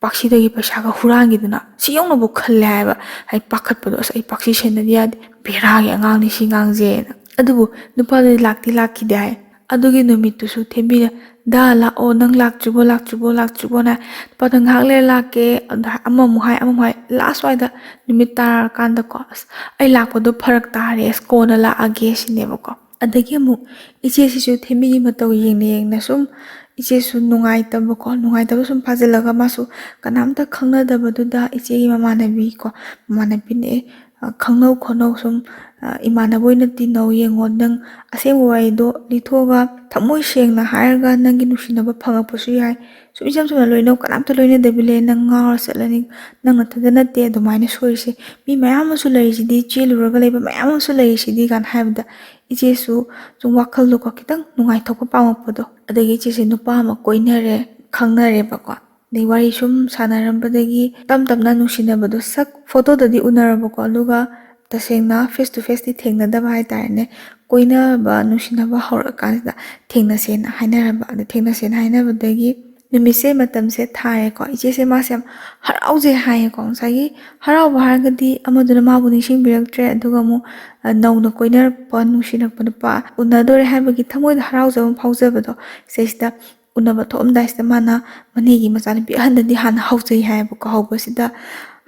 ꯄꯥꯛꯁꯤꯗꯒꯤ ꯄꯩꯁꯥꯒ ꯍꯨꯔꯥꯟꯈꯤꯗꯅ ꯁꯤ ꯌꯧꯅꯕꯨ ꯈꯜꯂꯦ ꯍꯥꯏꯕ ꯍꯥꯏꯗꯤ ꯄꯥꯈꯠꯄꯗꯣ ꯑꯁ ꯑꯩ ꯄꯥꯛꯁꯤ ꯁꯦꯟꯅꯗꯤ ꯌꯥꯗꯦ ꯕꯦꯔꯥꯒꯤ ꯑꯉꯥꯡꯅꯤ ꯁꯤ ꯉꯥꯡꯖꯦꯅ ꯑꯗꯨꯕꯨ ꯅꯨꯄꯥꯗꯨꯗꯤ ꯂꯥꯛꯇꯤ ꯂꯥꯛꯈꯤꯗꯦ ꯍꯥꯏ ꯑꯗꯨꯒꯤ ꯅꯨꯃꯤꯠꯇꯨꯁꯨ ꯊꯦꯝꯕꯤꯅ ꯗꯥ ꯂꯥꯛꯑꯣ ꯅꯪ ꯂꯥꯛꯇ꯭ꯔꯤꯕꯣꯅ ꯅꯨꯄꯥꯗꯣ ꯉꯥꯏꯍꯥꯛ ꯂꯩꯔ ꯂꯥꯛꯀꯦ ꯑꯃꯃꯨꯛ ꯍꯥꯏ ꯂꯥꯁ ꯋꯥꯏꯗ ꯅꯨꯃꯤꯠ ꯇꯥꯔꯀꯥꯟꯗꯀꯣ ꯑꯁ ꯑꯩ ꯂꯥꯛꯄꯗꯣ ꯐꯔꯛ ꯇꯥꯔꯦ ꯑꯁ ꯀꯣꯟꯅ ꯂꯥꯛꯑꯒꯦ ꯁꯤꯅꯦꯕꯀꯣ ꯑꯗꯒꯤ ꯑꯃꯨꯛ ꯏꯆꯦꯁꯤꯁꯨ ꯊꯦꯝꯕꯤꯒꯤ ꯃꯇꯧ ꯌꯦꯡꯅ ꯁꯨꯝ ꯏꯆꯦꯁꯨ ꯅꯨꯡꯉꯥꯏꯇꯕ ꯁꯨꯝ ꯐꯥꯖꯤꯜꯂꯒ ꯃꯥꯁꯨ ꯀꯅꯥꯝꯇ ꯈꯪꯅꯗꯕꯗꯨꯗ ꯏꯆꯦꯒꯤ ꯃꯃꯥꯟꯅꯕꯤꯅꯦ ꯈꯪꯅꯧ ꯈꯣꯠꯅꯧ ꯁꯨꯝ ꯏꯃꯥꯟꯅꯕ ꯑꯣꯏꯅ ꯇꯤꯟꯅꯧ ꯌꯦꯡꯉꯣ ꯅꯪ ꯑꯁꯦꯡꯕ ꯋꯥꯔꯤꯗꯣ ꯂꯤꯊꯣꯛꯑꯒ ꯊꯃꯣꯏ ꯁꯦꯡꯅ ꯍꯥꯏꯔꯒ ꯅꯪꯒꯤ ꯅꯨꯡꯁꯤꯅꯕ ꯐꯪꯉꯛꯄꯁꯨ ꯌꯥꯏ ꯁꯨꯝ ꯏꯆꯝ ꯆꯝꯅ ꯂꯣꯏꯅꯧ ꯀꯅꯥꯝꯇ ꯂꯣꯏꯅꯗꯕꯤ ꯂꯩ ꯅꯪ ꯉꯥꯎꯔ ꯆꯠꯂꯅꯤ ꯅꯪ ꯅꯊꯟꯇ ꯅꯠꯇꯦ ꯑꯗꯨꯃꯥꯏꯅ ꯁꯣꯏꯔꯤꯁꯦ ꯃꯤ ꯃꯌꯥꯝ ꯑꯃꯁꯨ ꯂꯩꯔꯤꯁꯤꯗꯤ ꯆꯦꯜꯂꯨꯔꯒ ꯂꯩꯕ ꯃꯌꯥꯝ ꯑꯃꯁꯨ ꯂꯩꯔꯤꯁꯤꯗꯤ ꯀꯥꯏꯅ ꯍꯥꯏꯕꯗ ꯏꯆꯦꯁꯨ ꯁꯨꯝ ꯋꯥꯈꯜꯗꯣꯀꯣ ꯈꯤꯇꯪ ꯅꯨꯡꯉꯥꯏꯊꯣꯛꯄ ꯄꯥꯝꯃꯛꯄꯗꯣ ꯑꯗꯒꯤ ꯏꯆꯦꯁꯦ ꯅꯨꯄꯥ ꯑꯃ ꯀꯣꯏꯅꯔꯦ ꯈꯪꯅꯔꯦꯕꯀꯣ ꯑꯗꯩ ꯋꯥꯔꯤ ꯁꯨꯝ ꯁꯥꯟꯅꯔꯝꯕꯗꯒꯤ ꯇꯞ ꯇꯞꯅ ꯅꯨꯡꯁꯤꯅꯕꯗꯣ ꯁꯛ ꯐꯣꯇꯣꯗꯗꯤ ꯎꯅꯔꯕꯀꯣ ꯑꯗꯨꯒ ꯇꯁꯦꯡꯅ ꯐꯦꯁ ꯇꯨ ꯐꯦꯁꯇꯤ ꯊꯦꯡꯅꯗꯕ ꯍꯥꯏꯇꯥꯔꯦꯅꯦ ꯀꯣꯏꯅꯕ ꯅꯨꯡꯁꯤꯅꯕ ꯍꯧꯔꯛꯑꯀꯥꯟꯁꯤꯗ ꯊꯦꯡꯅꯁꯦꯅ ꯍꯥꯏꯅꯔꯕ ꯑꯗ ꯊꯦꯡꯅꯁꯦꯅ ꯍꯥꯏꯅꯕꯗꯒꯤ ꯅꯨꯃꯤꯠꯁꯦ ꯃꯇꯝꯁꯦ ꯊꯥꯔꯦꯀꯣ ꯏꯆꯦꯁꯦ ꯃꯥꯁꯦ ꯌꯥꯝ ꯍꯔꯥꯎꯖꯩ ꯍꯥꯏꯌꯦꯀꯣ ꯉꯁꯥꯏꯒꯤ ꯍꯔꯥꯎꯕ ꯍꯥꯏꯔꯒꯗꯤ ꯑꯃꯗꯨꯅ ꯃꯥꯕꯨ ꯅꯤꯡꯁꯤꯡꯕꯤꯔꯛꯇ꯭ꯔꯦ ꯑꯗꯨꯒ ꯑꯃꯨꯛ ꯅꯧꯅ ꯀꯣꯏꯅꯔꯛꯄ ꯅꯨꯡꯁꯤꯔꯛꯄ ꯅꯨꯄꯥ ꯎꯅꯗꯣꯔꯦ ꯍꯥꯏꯕꯒꯤ ꯊꯃꯣꯏꯗ ꯍꯔꯥꯎꯖꯕ ꯑꯃ ꯐꯥꯎꯖꯕꯗꯣ ꯁꯤꯁꯤꯗ ꯎꯅꯕ ꯊꯣꯛꯑꯝꯗꯥꯏꯁꯤꯗ ꯃꯥꯅ ꯃꯅꯦꯒꯤ ꯃꯆꯥꯅꯨꯄꯤ ꯑꯍꯟꯗꯗꯤ ꯍꯥꯟꯅ ꯍꯧꯖꯩ ꯍꯥꯏꯌꯦꯕꯀꯣ ꯍꯧꯕꯁꯤꯗ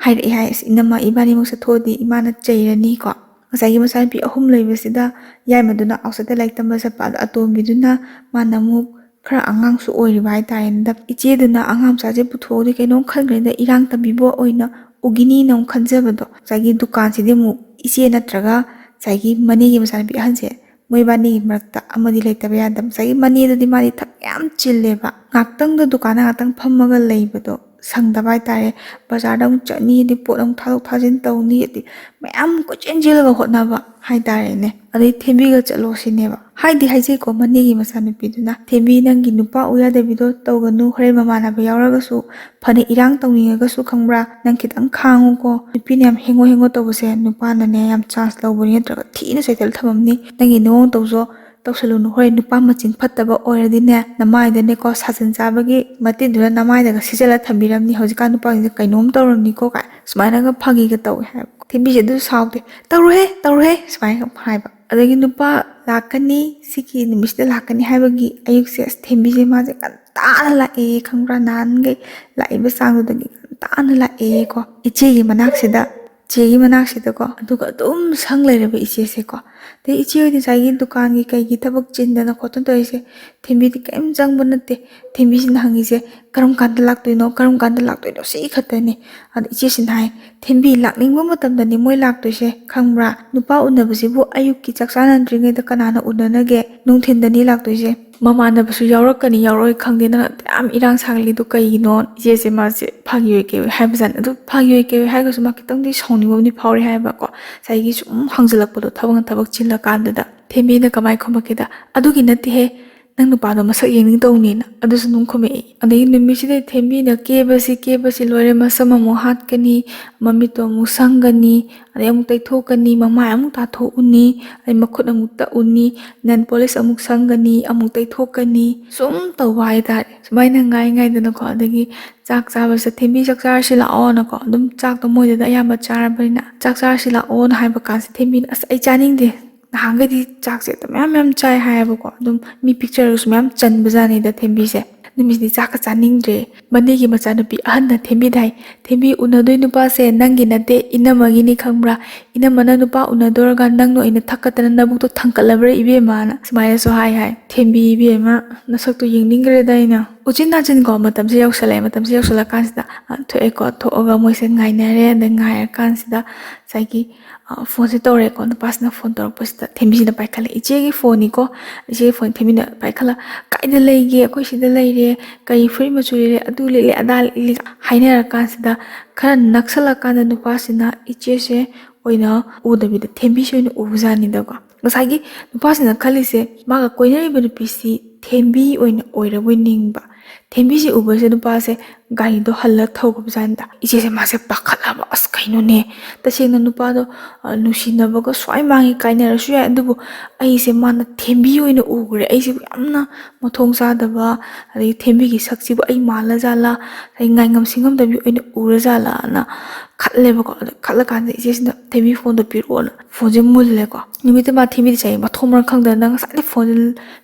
ꯍꯥꯏꯔꯛꯑꯦ ꯍꯥꯏ ꯏꯅꯝꯃ ꯏꯕꯥꯅꯤꯃꯛ ꯆꯠꯊꯣꯛꯑꯗꯤ ꯏꯃꯥꯅ ꯆꯩꯔꯅꯤꯀꯣ ꯉꯁꯥꯏꯒꯤ ꯃꯆꯥꯅꯨꯄꯤ 3 ꯂꯩꯕꯁꯤꯗ ꯌꯥꯏꯃꯗꯨꯅ ꯑꯥꯎꯠꯁꯥꯏꯗ ꯂꯥꯏꯔꯤꯛ ꯇꯝꯕ ꯆꯠꯄ ꯑꯗꯣ ꯑꯇꯣꯝꯕꯤꯗꯨꯅ ꯃꯥꯅ ꯑꯃꯨꯛ ꯈꯔ ꯑꯉꯥꯡꯁꯨ ꯑꯣꯏꯔꯤꯕ ꯍꯥꯏꯇꯥꯔꯦꯅꯦ ꯏꯆꯦꯗꯨꯅ ꯑꯉꯥꯡ ꯃꯆꯥꯁꯦ ꯄꯨꯊꯣꯛꯑꯗꯤ ꯀꯩꯅꯣꯝ ꯈꯟꯈ꯭ꯔꯦꯗ ꯏꯔꯥꯡ ꯇꯝꯕꯤꯕ ꯑꯣꯏꯅ ꯎꯒꯤꯅꯤꯅ ꯑꯃꯨꯛ ꯈꯟꯖꯕꯗꯣ ꯉꯁꯥꯏꯒꯤ ꯗꯨꯀꯥꯟꯁꯤꯗꯤ ꯑꯃꯨꯛ ꯏꯆꯦ ꯅꯠꯇ꯭ꯔꯒ ꯉꯁꯥꯏꯒꯤ ꯃꯅꯦꯒꯤ ꯃꯆꯥꯅꯨꯄꯤ ꯑꯍꯟꯁꯦ ꯃꯣꯏꯕꯥꯅꯤꯒꯤ ꯃꯔꯛꯇ ꯑꯃꯗꯤ ꯂꯩꯇꯕ ꯌꯥꯗꯕ ꯉꯁꯥꯏꯒꯤ ꯃꯅꯦꯗꯨꯗꯤ ꯃꯥꯗꯤ ꯊꯕꯛ ꯌꯥꯝ ꯆꯤꯜꯂꯦꯕ ꯉꯥꯛꯇꯪꯗ ꯗꯨꯀꯥꯟꯗ ꯉꯥꯛꯇꯪ ꯐꯝꯃꯒ ꯂꯩꯕꯗꯣ ꯁꯪꯗꯕ ꯍꯥꯏꯇꯥꯔꯦ ꯕꯖꯥꯔꯗ ꯑꯃꯨꯛ ꯆꯠꯅꯤ ꯑꯗꯩ ꯄꯣꯠ ꯑꯃꯨꯛ ꯊꯥꯗꯣꯛ ꯊꯥꯖꯤꯟ ꯇꯧꯅꯤ ꯑꯗꯩ ꯃꯌꯥꯝ ꯀꯣꯏꯆꯦꯟ ꯆꯦꯜꯂꯒ ꯍꯣꯠꯅꯕ ꯍꯥꯏꯇꯥꯔꯦꯅꯦ ꯑꯗꯩ ꯊꯦꯝꯕꯤꯒ ꯆꯠꯂꯣ ꯁꯤꯅꯦꯕ ꯍꯥꯏꯖꯩꯀꯣ ꯃꯅꯦꯒꯤ ꯃꯆꯥꯅꯨꯄꯤꯗꯨꯅ ꯊꯦꯝꯕꯤ ꯅꯪꯒꯤ ꯅꯨꯄꯥ ꯎ ꯌꯥꯗꯕꯤꯗꯣ ꯇꯧꯒꯅꯨ ꯍꯣꯔꯦꯟ ꯃꯃꯥꯟꯅꯕ ꯌꯥꯎꯔꯒꯁꯨ ꯐꯅ ꯏꯔꯥꯡ ꯇꯧꯅꯤꯡꯉꯒꯁꯨ ꯈꯪꯕ꯭ꯔꯥ ꯅꯪ ꯈꯤꯇꯪ ꯈꯥꯡꯉꯨꯀꯣ ꯅꯨꯄꯤꯅ ꯌꯥꯝ ꯍꯦꯡꯒꯣ ꯇꯧꯕꯁꯦ ꯅꯨꯄꯥꯅꯅꯦ ꯌꯥꯝ ꯆꯥꯟꯁ ꯂꯧꯕꯅꯤ ꯅꯠꯇ꯭ꯔꯒ ꯊꯤꯅ ꯆꯩꯊꯠꯂ ꯊꯝꯃꯝꯅꯤ ꯅꯪꯒꯤ ꯅꯑꯣꯡ ꯇꯧꯖꯣ ꯇꯧꯁꯜꯂꯨꯅꯨ ꯍꯣꯔꯦꯟ ꯅꯨꯄꯥ ꯃꯆꯤꯡ ꯐꯠꯇꯕ ꯑꯣꯏꯔꯗꯤꯅꯦ ꯅꯃꯥꯏꯗꯅꯦꯀꯣ ꯁꯥꯖꯟ ꯆꯥꯕꯒꯤ ꯃꯇꯤꯟꯗꯨꯅ ꯅꯃꯥꯏꯗꯒ ꯁꯤꯖꯜꯂ ꯊꯝꯕꯤꯔꯝꯅꯤ ꯍꯧꯖꯤꯛꯀꯥꯟ ꯅꯨꯄꯥꯁꯤꯡꯁꯦ ꯀꯩꯅꯣꯝ ꯇꯧꯔꯝꯅꯤꯀꯣ ꯀꯥꯏ ꯁꯨꯃꯥꯏꯅꯒ ꯐꯥꯒꯤꯒ ꯇꯧꯋꯦ ꯍꯥꯏꯕ ꯊꯦꯝꯕꯤꯁꯦ ꯑꯗꯨ ꯁꯥꯎꯗꯦ ꯇꯧꯔꯨꯍꯦ ꯁꯨꯃꯥꯏꯅ ꯍꯥꯏꯕ ꯑꯗꯒꯤ ꯅꯨꯄꯥ ꯂꯥꯛꯀꯅꯤ ꯁꯤꯒꯤ ꯅꯨꯃꯤꯠꯁꯤꯗ ꯂꯥꯛꯀꯅꯤ ꯍꯥꯏꯕꯒꯤ ꯑꯌꯨꯛꯁꯦ ꯑꯁ ꯊꯦꯝꯕꯤꯁꯦ ꯃꯥꯁꯦ ꯉꯟꯇꯥꯅ ꯂꯥꯛꯑꯦ ꯈꯪꯕ꯭ꯔꯥ ꯅꯍꯥꯟꯈꯩ ꯂꯥꯛꯏꯕ ꯆꯥꯡꯗꯨꯗꯒꯤ ꯉꯟꯇꯥꯅ ꯂꯥꯛꯑꯦꯀꯣ ꯏꯆꯦꯒꯤ ꯃꯅꯥꯛꯁꯤꯗꯀꯣ ꯑꯗꯨꯒ ꯑꯗꯨꯝ ꯁꯪ ꯂꯩꯔꯕ ꯏꯆꯦꯁꯦꯀꯣ ꯑꯗꯩ ꯏꯆꯦ ꯍꯣꯏꯗꯤ ꯉꯁꯥꯏꯒꯤ ꯗꯨꯀꯥꯟꯒꯤ ꯀꯩꯒꯤ ꯊꯕꯛ ꯆꯤꯟꯗꯅ ꯈꯣꯠꯇꯅ ꯇꯧꯔꯤꯁꯦ ꯊꯦꯝꯕꯤꯗꯤ ꯀꯔꯤꯝ ꯆꯪꯕ ꯅꯠꯇꯦ ꯊꯦꯝꯕꯤꯁꯤꯅ ꯍꯪꯉꯤꯁꯦ ꯀꯔꯝ ꯀꯥꯟꯗ ꯂꯥꯛꯇꯣꯏꯅꯣ ꯁꯤ ꯈꯛꯇꯅꯤ ꯑꯗ ꯏꯆꯦꯁꯤꯅ ꯍꯥꯏ ꯊꯦꯝꯕꯤ ꯂꯥꯛꯅꯤꯡꯕ ꯃꯇꯝꯗꯅꯤ ꯃꯣꯏ ꯂꯥꯛꯇꯣꯏꯁꯦ ꯈꯪꯕ꯭ꯔꯥ ꯅꯨꯄꯥ ꯎꯅꯕꯁꯤꯕꯨ ꯑꯌꯨꯛꯀꯤ ꯆꯥꯛ ꯆꯥꯅꯗ꯭ꯔꯤꯉꯩꯗ ꯀꯅꯥꯅ ꯎꯅꯅꯒꯦ ꯅꯨꯡꯊꯤꯟꯗꯅꯤ ꯂꯥꯛꯇꯣꯏꯁꯦ ꯃꯃꯥꯟꯅꯕꯁꯨ ꯌꯥꯎꯔꯛꯀꯅꯤ ꯌꯥꯎꯔꯣꯏ ꯈꯪꯗꯦ ꯅꯪ ꯌꯥꯝ ꯏꯔꯥꯡ ꯁꯥꯒꯠꯂꯤꯗꯣ ꯀꯩꯒꯤꯅꯣ ꯏꯆꯦꯁꯦ ꯃꯥꯁꯦ ꯐꯥꯒꯤ ꯑꯣꯏ ꯀꯩ ꯑꯣꯏ ꯍꯥꯏꯕꯖꯥꯠꯅꯤ ꯑꯗꯨ ꯐꯥꯒꯤ ꯑꯣꯏ ꯀꯩ ꯑꯣꯏ ꯍꯥꯏꯔꯒꯁꯨ ꯃꯥ ꯈꯤꯇꯪꯗꯤ ꯁꯥꯎꯅꯤꯡꯕ ꯑꯃꯗꯤ ꯐꯥꯎꯔꯦ ꯍꯥꯏꯕꯀꯣ ꯉꯁꯥꯏꯒꯤ ꯁꯨꯝ ꯍꯪꯖꯤꯜꯂꯛꯄꯗꯣ ꯊꯕꯛ ꯆꯤꯜꯂꯀꯥꯟꯗꯨꯗ ꯊꯦꯝꯕꯤꯅ ꯀꯃꯥꯏ ꯈꯨꯝꯃꯛꯀꯦꯗ ꯑꯗꯨꯒꯤ ꯅꯠꯇꯦꯍꯦ ꯅꯪ ꯅꯨꯄꯥꯗꯣ ꯃꯁꯛ ꯌꯦꯡꯅꯤꯡꯗꯧꯅꯤꯅ ꯑꯗꯨꯁꯨ ꯑꯗꯨꯝ ꯈꯨꯝꯃꯛꯏ ꯑꯗꯒꯤ ꯅꯨꯃꯤꯠꯁꯤꯗ ꯊꯦꯝꯕꯤꯅ ꯀꯦꯕꯁꯤ ꯂꯣꯏꯔꯦ ꯃꯁꯝ ꯑꯃꯨꯛ ꯍꯥꯠꯀꯅꯤ ꯃꯃꯤꯠꯇꯣ ꯑꯃꯨꯛ ꯁꯪꯒꯅꯤ ꯑꯗꯩ ꯑꯃꯨꯛ ꯇꯩꯊꯣꯛꯀꯅꯤ ꯃꯃꯥꯏ ꯑꯃꯨꯛ ꯇꯥꯊꯣꯛꯎꯅꯤ ꯑꯗꯩ ꯃꯈꯨꯠ ꯑꯃꯨꯛ ꯇꯛꯎꯅꯤ ꯅꯦꯜ ꯄꯣꯂꯤꯁ ꯑꯃꯨꯛ ꯁꯪꯒꯅꯤ ꯑꯃꯨꯛ ꯇꯩꯊꯣꯛꯀꯅꯤ ꯁꯨꯝ ꯇꯧꯕ ꯍꯥꯏꯇꯥꯔꯦ ꯁꯨꯃꯥꯏꯅ ꯉꯥꯏꯗꯅꯀꯣ ꯑꯗꯒꯤ ꯆꯥꯛ ꯆꯥꯕꯁꯦ ꯊꯦꯝꯕꯤ ꯆꯥꯛ ꯆꯥꯔꯁꯤ ꯂꯥꯛꯑꯣꯅꯀꯣ ꯑꯗꯨꯝ ꯆꯥꯛꯇꯣ ꯃꯣꯏꯗꯨꯗ ꯑꯌꯥꯝꯕ ꯆꯥꯔꯕꯅꯤꯅ ꯆꯥꯛ ꯆꯥꯔꯁꯤ ꯂꯥꯛꯑꯣꯅ ꯍꯥꯏꯕ ꯀꯥꯟꯁꯦ ꯊꯦꯝꯕꯤꯅ ꯑꯁ ꯑꯩ ꯆꯥꯅꯤꯡꯗꯦ ꯅꯍꯥꯟꯒꯩꯗꯤ ꯆꯥꯛꯁꯦ ꯑꯗꯨꯝ ꯃꯌꯥꯝ ꯆꯥꯏ ꯍꯥꯏꯌꯦꯕꯀꯣ ꯑꯗꯨꯝ ꯃꯤ ꯄꯤꯛꯆꯔꯁꯨ ꯃꯌꯥꯝ ꯆꯟꯕꯖꯥꯠꯅꯤꯗ ꯊꯦꯝꯕꯤꯁꯦ ꯅꯨꯃꯤꯠꯁꯤꯗꯤ ꯆꯥꯛꯀ ꯆꯥꯅꯤꯡꯗ꯭ꯔꯦ ꯃꯅꯦꯒꯤ ꯃꯆꯥꯅꯨꯄꯤ ꯑꯍꯟꯅ ꯊꯦꯝꯕꯤꯗ ꯍꯥꯏ ꯊꯦꯝꯕꯤ ꯎꯅꯗꯣꯏ ꯅꯨꯄꯥꯁꯦ ꯅꯪꯒꯤ ꯅꯠꯇꯦ ꯏꯅꯝꯃꯒꯤꯅꯤ ꯈꯪꯕ꯭ꯔꯥ ꯏꯅꯝꯃꯅ ꯅꯨꯄꯥ ꯎꯅꯗꯣꯔꯒ ꯅꯪꯅ ꯑꯣꯏꯅ ꯊꯛꯀꯠꯇꯅ ꯅꯕꯨꯛꯇꯣ ꯊꯥꯡꯀꯠꯂꯕ꯭ꯔꯥ ꯏꯕꯦꯝꯃꯅ ꯁꯨꯃꯥꯏꯅꯁꯨ ꯍꯥꯏ ꯊꯦꯝꯕꯤ ꯏꯕꯦꯝꯃ ꯅꯁꯛꯇꯣ ꯌꯦꯡꯅꯤꯡꯈ꯭ꯔꯦꯗ ꯑꯩꯅ ꯎꯆꯤꯟ ꯅꯥꯆꯤꯟꯀꯣ ꯃꯇꯝꯁꯦ ꯌꯧꯁꯜꯂꯛꯑꯀꯥꯟꯁꯤꯗ ꯊꯣꯛꯑꯦꯀꯣ ꯊꯣꯛꯑꯒ ꯃꯣꯏꯁꯦ ꯉꯥꯏꯅꯔꯦ ꯑꯗꯩ ꯉꯥꯏꯔꯀꯥꯟꯁꯤꯗ ꯉꯁꯥꯏꯒꯤ ꯐꯣꯟꯁꯦ ꯇꯧꯔꯦꯀꯣ ꯅꯨꯄꯥꯁꯤꯅ ꯐꯣꯟ ꯇꯧꯔꯛꯄꯁꯤꯗ ꯊꯦꯝꯕꯤꯁꯤꯅ ꯄꯥꯏꯈꯠꯂꯦ ꯏꯆꯦꯒꯤ ꯐꯣꯟꯅꯤꯀꯣ ꯏꯆꯦꯒꯤ ꯐꯣꯟ ꯊꯦꯝꯕꯤꯅ ꯄꯥꯏꯈꯠꯂ ꯀꯥꯏꯗ ꯂꯩꯒꯦ ꯑꯩꯈꯣꯏ ꯁꯤꯗ ꯂꯩꯔꯦ ꯀꯔꯤ ꯐꯨꯔꯤꯠ ꯃꯆꯨ ꯂꯤꯠꯂꯦ ꯑꯗꯨ ꯂꯤꯠꯂꯦ ꯑꯗꯥ ꯂꯤꯠꯂꯦ ꯍꯥꯏꯅꯔꯀꯥꯟꯁꯤꯗ ꯈꯔ ꯅꯛꯁꯜꯂꯀꯥꯟꯗ ꯅꯨꯄꯥꯁꯤꯅ ꯏꯆꯦꯁꯦ ꯑꯣꯏꯅ ꯎꯗꯕꯤꯗ ꯊꯦꯝꯕꯤꯁꯦ ꯑꯣꯏꯅ ꯎꯕꯖꯥꯠꯅꯤꯗꯀꯣ ꯉꯁꯥꯏꯒꯤ ꯅꯨꯄꯥꯁꯤꯅ ꯈꯜꯂꯤꯁꯦ ꯃꯥꯒ ꯀꯣꯏꯅꯔꯤꯕ ꯅꯨꯄꯤꯁꯤ ꯊꯦꯝꯕꯤ ꯑꯣꯏꯅ ꯑꯣꯏꯔꯕꯣꯏ ꯅꯤꯡꯕ ꯊꯦꯝꯕꯤꯁꯦ ꯎꯕꯁꯦ ꯅꯨꯄꯥꯁꯦ ꯒꯥꯔꯤꯗꯣ ꯍꯜꯂ ꯊꯧꯈ꯭ꯔꯕꯖꯥꯠꯅꯤꯗ ꯏꯆꯦꯁꯦ ꯃꯥꯁꯦ ꯄꯥꯈꯠꯂꯕ ꯑꯁ ꯀꯩꯅꯣꯅꯦ ꯇꯁꯦꯡꯅ ꯅꯨꯄꯥꯗꯣ ꯅꯨꯡꯁꯤꯅꯕꯒ ꯁ꯭ꯋꯥꯏ ꯃꯥꯡꯉꯤ ꯀꯥꯏꯅꯔꯁꯨ ꯌꯥꯏ ꯑꯗꯨꯕꯨ ꯑꯩꯁꯦ ꯃꯥꯅ ꯊꯦꯝꯕꯤ ꯑꯣꯏꯅ ꯎꯈ꯭ꯔꯦ ꯑꯩꯁꯤꯕꯨ ꯌꯥꯝꯅ ꯃꯊꯣꯡ ꯆꯥꯗꯕ ꯑꯗꯒꯤ ꯊꯦꯝꯕꯤꯒꯤ ꯁꯛꯁꯤꯕꯨ ꯑꯩ ꯃꯥꯜꯂ ꯖꯥꯠꯂꯥ ꯑꯗꯩ ꯉꯥꯏꯉꯝ ꯁꯤꯡꯉꯝꯗꯕꯤ ꯑꯣꯏꯅ ꯎꯔ ꯖꯥꯠꯂꯥꯅ ꯈꯠꯂꯦꯕꯀꯣ ꯑꯗꯣ ꯈꯠꯂꯀꯥꯟꯗ ꯏꯆꯦꯁꯤꯅ ꯊꯦꯝꯕꯤ ꯐꯣꯟꯗꯣ ꯄꯤꯔꯛꯑꯣꯅ ꯐꯣꯟꯁꯦ ꯃꯨꯜꯂꯦꯀꯣ ꯅꯨꯃꯤꯠꯇꯨ ꯃꯥ ꯊꯦꯝꯕꯤꯗ ꯆꯥꯏ ꯃꯊꯣꯡ ꯃꯔꯝ ꯈꯪꯗꯅ ꯅꯪ ꯉꯁꯥꯏꯗꯩ ꯐꯣꯟꯁꯦ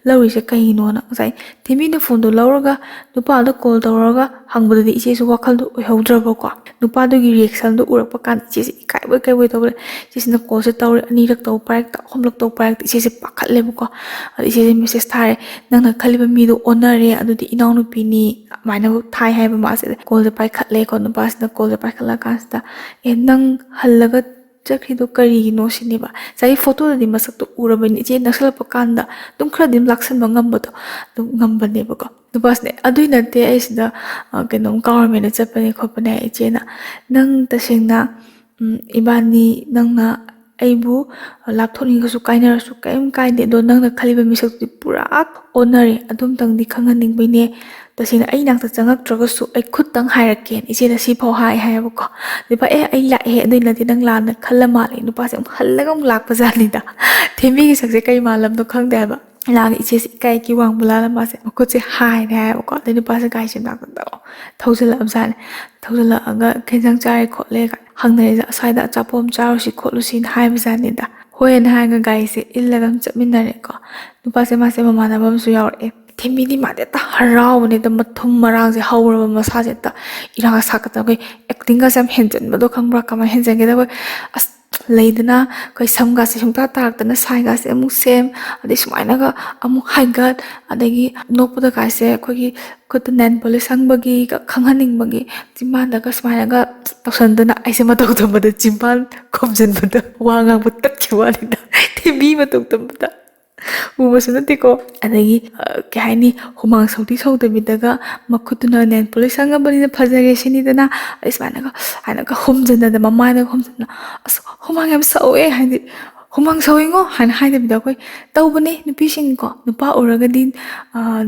ꯂꯧꯔꯤꯁꯦ ꯀꯩꯒꯤꯅꯣꯅ ꯉꯁꯥꯏ ꯊꯦꯝꯕꯤꯅ ꯐꯣꯟꯗꯣ ꯂꯧꯔꯒ ꯅꯨꯄꯥꯗꯣ ꯀꯣꯜ ꯇꯧꯔꯒ ꯍꯪꯕꯗꯗꯤ ꯏꯆꯦꯁꯨ ꯋꯥꯈꯜꯗꯣ ꯑꯣꯏꯍꯧꯗ꯭ꯔꯕꯀꯣ ꯅꯨꯄꯥꯗꯨꯒꯤ ꯔꯤꯌꯦꯛꯁꯟꯗꯣ ꯎꯔꯛꯄ ꯀꯥꯟꯗ ꯏꯆꯦꯁꯦ ꯏꯀꯥꯏꯕꯣꯏ ꯀꯩꯕꯣꯏ ꯇꯧꯕꯗ ꯏꯆꯦꯁꯤꯅ ꯀꯣꯜꯁꯦ ꯇꯧꯔꯦ ꯑꯅꯤꯔꯛ ꯇꯧꯕ ꯄꯥꯏꯔꯛꯇ ꯑꯍꯨꯝꯂꯛ ꯇꯧꯕ ꯄꯥꯏꯔꯛꯇ ꯏꯆꯦꯁꯦ ꯄꯥꯈꯠꯂꯦꯕꯀꯣ ꯑꯗ ꯏꯆꯦꯁꯦ ꯃꯦꯁꯦꯁ ꯊꯥꯔꯦ ꯅꯪꯅ ꯈꯜꯂꯤꯕ ꯃꯤꯗꯣ ꯑꯣꯟꯅꯔꯦ ꯑꯗꯨꯗꯤ ꯏꯅꯥꯎꯅꯨꯄꯤꯅꯤ ꯑꯗꯨꯃꯥꯏꯅ ꯊꯥꯏ ꯍꯥꯏꯕ ꯃꯥꯁꯦ ꯀꯣꯜꯁꯦ ꯄꯥꯏꯈꯠꯂꯦꯀꯣ ꯅꯨꯄꯥꯁꯤꯅ ꯀꯣꯜꯁꯦ ꯄꯥꯏꯈꯠꯂꯀꯥꯟꯁꯤꯗ ꯅꯪ ꯍꯜꯂꯒ ꯆꯠꯈ꯭ꯔꯤꯗꯣ ꯀꯔꯤꯒꯤꯅꯣ ꯁꯤꯅꯦꯕ ꯉꯁꯥꯏꯒꯤ ꯐꯣꯇꯣꯗꯗꯤ ꯃꯁꯛꯇꯣ ꯎꯔꯕꯅꯤ ꯏꯆꯦ ꯅꯛꯁꯜꯂꯛꯄ ꯀꯥꯟꯗ ꯑꯗꯨꯝ ꯈꯔꯗꯤ ꯑꯗꯨꯝ ꯂꯥꯛꯁꯟꯕ ꯉꯝꯕꯗꯣ ꯑꯗꯨꯝ ꯉꯝꯕꯅꯦꯕꯀꯣ ꯅꯨꯄꯥꯁꯤꯅ ꯑꯗꯨꯏ ꯅꯠꯇꯦ ꯑꯩ ꯁꯤꯗ ꯀꯩꯅꯣꯝ ꯀꯥꯎꯔꯝꯃꯦꯅ ꯆꯠꯄꯅꯦ ꯈꯣꯠꯄꯅꯦ ꯏꯆꯦꯅ ꯅꯪ ꯇꯁꯦꯡꯅ ꯏꯕꯥꯅꯤ ꯅꯪꯅ ꯑꯩꯕꯨ ꯂꯥꯞꯊꯣꯛꯅꯤꯡꯉꯁꯨ ꯀꯥꯏꯅꯔꯁꯨ ꯀꯔꯤꯝ ꯀꯥꯏꯗꯦ ꯑꯗꯣ ꯅꯪꯅ ꯈꯜꯂꯤꯕ ꯃꯤꯁꯛꯇꯨꯗꯤ ꯄꯨꯔꯥ ꯑꯣꯟꯅꯔꯦ ꯑꯗꯨꯝꯇꯪꯗꯤ ꯈꯪꯍꯟꯅꯤꯡꯕꯩꯅꯦ ꯇꯁꯦꯡꯅ ꯑꯩ ꯅꯥꯛꯇ ꯆꯪꯉꯛꯇ꯭ꯔꯒꯁꯨ ꯑꯩ ꯈꯨꯠꯇꯪ ꯍꯥꯏꯔꯛꯀꯦꯅ ꯏꯆꯦꯅ ꯁꯤꯐꯥꯎ ꯍꯥꯏꯌꯦꯕꯀꯣ ꯅꯨꯄꯥ ꯑꯩ ꯂꯥꯛꯑꯦ ꯑꯗꯨꯏ ꯅꯠꯇꯦ ꯅꯪ ꯂꯥꯟꯅ ꯈꯜꯂ ꯃꯥꯜꯂꯦ ꯅꯨꯄꯥꯁꯦ ꯑꯃꯨꯛ ꯍꯜꯂꯒ ꯑꯃꯨꯛ ꯂꯥꯛꯄꯖꯥꯠꯅꯤꯗ ꯊꯦꯝꯕꯤꯒꯤ ꯁꯛꯁꯦ ꯀꯩ ꯃꯥꯜꯂꯝꯅꯣ ꯈꯪꯗꯦ ꯍꯥꯏꯕ ꯂꯥꯛꯑꯒ ꯏꯆꯦꯁꯦ ꯏꯀꯥꯏꯒꯤ ꯋꯥꯡꯕ ꯂꯥꯜꯂ ꯃꯥꯁꯦ ꯃꯈꯨꯠꯁꯦ ꯍꯥꯏꯔꯦ ꯍꯥꯏꯌꯦꯕꯀꯣ ꯑꯗꯩ ꯅꯨꯄꯥꯁꯦ ꯒꯥꯔꯤꯁꯦ ꯅꯥꯛꯇ ꯊꯧꯖꯤꯜꯂꯛꯑꯕꯖꯥꯠꯅꯦ ꯊꯧꯖꯤꯜꯂꯛꯑꯒ ꯈꯦꯟꯖꯥꯡ ꯆꯥꯔꯦ ꯈꯣꯠꯂꯦ ꯑ ꯑꯁ꯭ꯋꯥꯏꯗ ꯑꯆꯥꯄꯣꯠ ꯑꯃ ꯆꯥꯔꯨꯁꯤ ꯈꯣꯠꯂꯨꯁꯤꯅ ꯍꯥꯏꯕꯖꯥꯠꯅꯤꯗ ꯍꯣꯏꯅ ꯍꯥꯏꯔꯒ ꯒꯥꯔꯤꯁꯦ ꯏꯜꯂꯒ ꯑꯗꯨꯝ ꯆꯠꯃꯤꯟꯅꯔꯦꯀꯣ ꯅꯨꯄꯥꯁꯦ ꯃꯥꯁꯦ ꯃꯃꯥꯟꯅꯕ ꯑꯃꯁꯨ ꯌꯥꯎꯔꯛꯑꯦ ꯊꯦꯝꯕꯤꯗꯤ ꯃꯥꯗꯤ ꯍꯦꯛꯇ ꯍꯔꯥꯎꯕꯅꯦꯗ ꯃꯊꯨꯝ ꯃꯔꯥꯡꯁꯦ ꯍꯧꯔꯕ ꯃꯁꯥꯁꯦ ꯍꯦꯛꯇ ꯏꯔꯥꯡ ꯁꯥꯒꯠꯇ ꯑꯩꯈꯣꯏ ꯑꯦꯛꯇꯤꯡꯒꯁꯦ ꯌꯥꯝ ꯍꯦꯟꯖꯟꯕꯗꯣ ꯈꯪꯕ꯭ꯔꯥ ꯀꯃꯥꯏꯅ ꯍꯦꯟꯖꯟꯒꯦꯗ ꯑꯩꯈꯣꯏ ꯑꯁ ꯂꯩꯗꯅ ꯑꯩꯈꯣꯏ ꯁꯝꯒꯥꯁꯦ ꯁꯨꯡꯇꯥ ꯇꯥꯔꯛꯇꯅ ꯁꯥꯏꯒꯥꯁꯦ ꯑꯃꯨꯛ ꯁꯦꯝ ꯑꯗꯩ ꯁꯨꯃꯥꯏꯅꯒ ꯑꯃꯨꯛ ꯍꯥꯏꯒꯠ ꯑꯗꯒꯤ ꯅꯣꯛꯄꯗ ꯀꯥꯏꯁꯦ ꯑꯩꯈꯣꯏꯒꯤ ꯈꯨꯠꯇ ꯅꯦꯜ ꯄꯣꯂꯤꯁ ꯁꯪꯕꯒꯤꯒ ꯈꯪꯍꯟꯅꯤꯡꯕꯒꯤ ꯆꯤꯝꯕꯥꯟꯗꯒ ꯁꯨꯃꯥꯏꯅꯒ ꯇꯧꯁꯟꯗꯅ ꯑꯩꯁꯦ ꯃꯇꯧ ꯇꯝꯕꯗ ꯆꯤꯝꯕꯥꯟ ꯈꯣꯝꯖꯤꯟꯕꯗ ꯋꯥ ꯉꯥꯡꯕ ꯇꯠꯈꯤꯕ ꯋꯥꯅꯤꯗ ꯊꯦꯝꯕꯤ ꯃꯇꯧ ꯇꯝꯕꯗ ꯎꯕꯁꯨ ꯅꯠꯇꯦꯀꯣ ꯑꯗꯒꯤ ꯀꯩ ꯍꯥꯏꯅꯤ ꯍꯨꯃꯥꯡ ꯁꯧꯗꯤꯗꯒ ꯃꯈꯨꯠꯇꯨꯅ ꯅꯦꯜ ꯄꯣꯂꯤꯁ ꯁꯪꯉꯕꯅꯤꯅ ꯐꯖꯔꯦ ꯁꯤꯅꯤꯗꯅ ꯑꯗꯩ ꯁꯨꯃꯥꯏꯅꯒ ꯍꯥꯏꯅꯒ ꯍꯨꯝꯖꯤꯟꯗꯅ ꯃꯃꯥꯏꯗꯒ ꯍꯨꯝꯖꯤꯟꯗꯅ ꯑꯁ ꯍꯨꯃꯥꯡ ꯌꯥꯝ ꯁꯧꯋꯦ ꯍꯥꯏꯗꯤ ꯍꯨꯃꯥꯡ ꯁꯧꯋꯤꯉꯣ ꯍꯥꯏꯅ ꯍꯥꯏꯗꯕꯤꯗ ꯑꯩꯈꯣꯏ ꯇꯧꯕꯅꯦ ꯅꯨꯄꯤꯁꯤꯡꯀꯣ ꯅꯨꯄꯥ ꯎꯔꯒꯗꯤ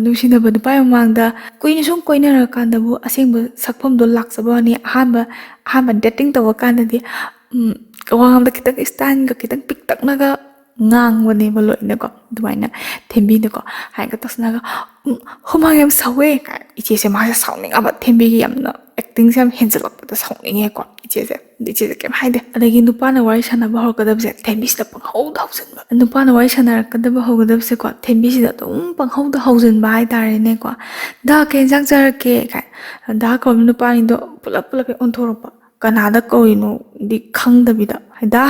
ꯅꯨꯡꯁꯤꯅꯕ ꯅꯨꯄꯥ ꯃꯃꯥꯡꯗ ꯀꯨꯏꯅ ꯁꯨꯝ ꯀꯣꯏꯅꯔꯀꯥꯟꯗꯕꯨ ꯑꯁꯦꯡꯕ ꯁꯛꯐꯝꯗꯣ ꯂꯥꯛꯆꯕ ꯋꯥꯅꯤ ꯑꯍꯥꯟꯕ ꯗꯦꯇꯤꯡ ꯇꯧꯕ ꯀꯥꯟꯗꯗꯤ ꯋꯥꯉꯥꯡꯗ ꯈꯤꯇꯪ ꯏꯁꯇꯥꯏꯜꯒ ꯈꯤꯇꯪ ꯄꯤꯛꯇꯛꯅꯒ ꯉꯥꯡꯕꯅꯦꯕ ꯂꯣꯏꯅꯀꯣ ꯑꯗꯨꯃꯥꯏꯅ ꯊꯦꯝꯕꯤꯅꯀꯣ ꯍꯥꯏꯒ ꯇꯧꯁꯤꯟꯅꯒ ꯍꯨꯃꯥꯡ ꯌꯥꯝ ꯁꯧꯋꯦ ꯏꯆꯦꯁꯦ ꯃꯥꯁꯦ ꯁꯥꯎꯅꯤꯡꯉꯕ ꯊꯦꯝꯕꯤꯒꯤ ꯌꯥꯝꯅ ꯑꯦꯛꯇꯤꯡꯁꯦ ꯌꯥꯝ ꯍꯦꯟꯖꯜꯂꯛꯄꯗ ꯁꯥꯎꯅꯤꯡꯉꯦꯀꯣ ꯏꯆꯦꯁꯦ ꯀꯩꯝ ꯍꯥꯏꯗꯦ ꯑꯗꯒꯤ ꯅꯨꯄꯥꯅ ꯋꯥꯔꯤ ꯁꯥꯟꯅꯕ ꯍꯧꯔꯛꯀꯗꯕꯁꯦ ꯊꯦꯝꯕꯤꯁꯤꯗ ꯄꯪꯍꯧꯗ ꯍꯧꯖꯤꯟꯕ ꯅꯨꯄꯥꯅ ꯋꯥꯔꯤ ꯁꯥꯟꯅꯔꯛꯀꯗꯕ ꯍꯧꯒꯗꯕꯁꯦꯀꯣ ꯊꯦꯝꯕꯤꯁꯤꯗ ꯑꯗꯨꯝ ꯄꯪꯍꯧꯗ ꯍꯧꯖꯤꯟꯕ ꯍꯥꯏꯇꯥꯔꯦꯅꯦꯀꯣ ꯀꯩ ꯌꯦꯟꯁꯥꯡ ꯆꯥꯔꯛꯀꯦ ꯀꯧꯕ ꯅꯨꯄꯥꯅꯤꯗꯣ ꯄꯨꯂꯞ ꯑꯣꯟꯊꯣꯔꯛꯄ ꯀꯅꯥꯗ ꯀꯧꯔꯤꯅꯣꯗꯤ ꯈꯪꯗꯕꯤꯗ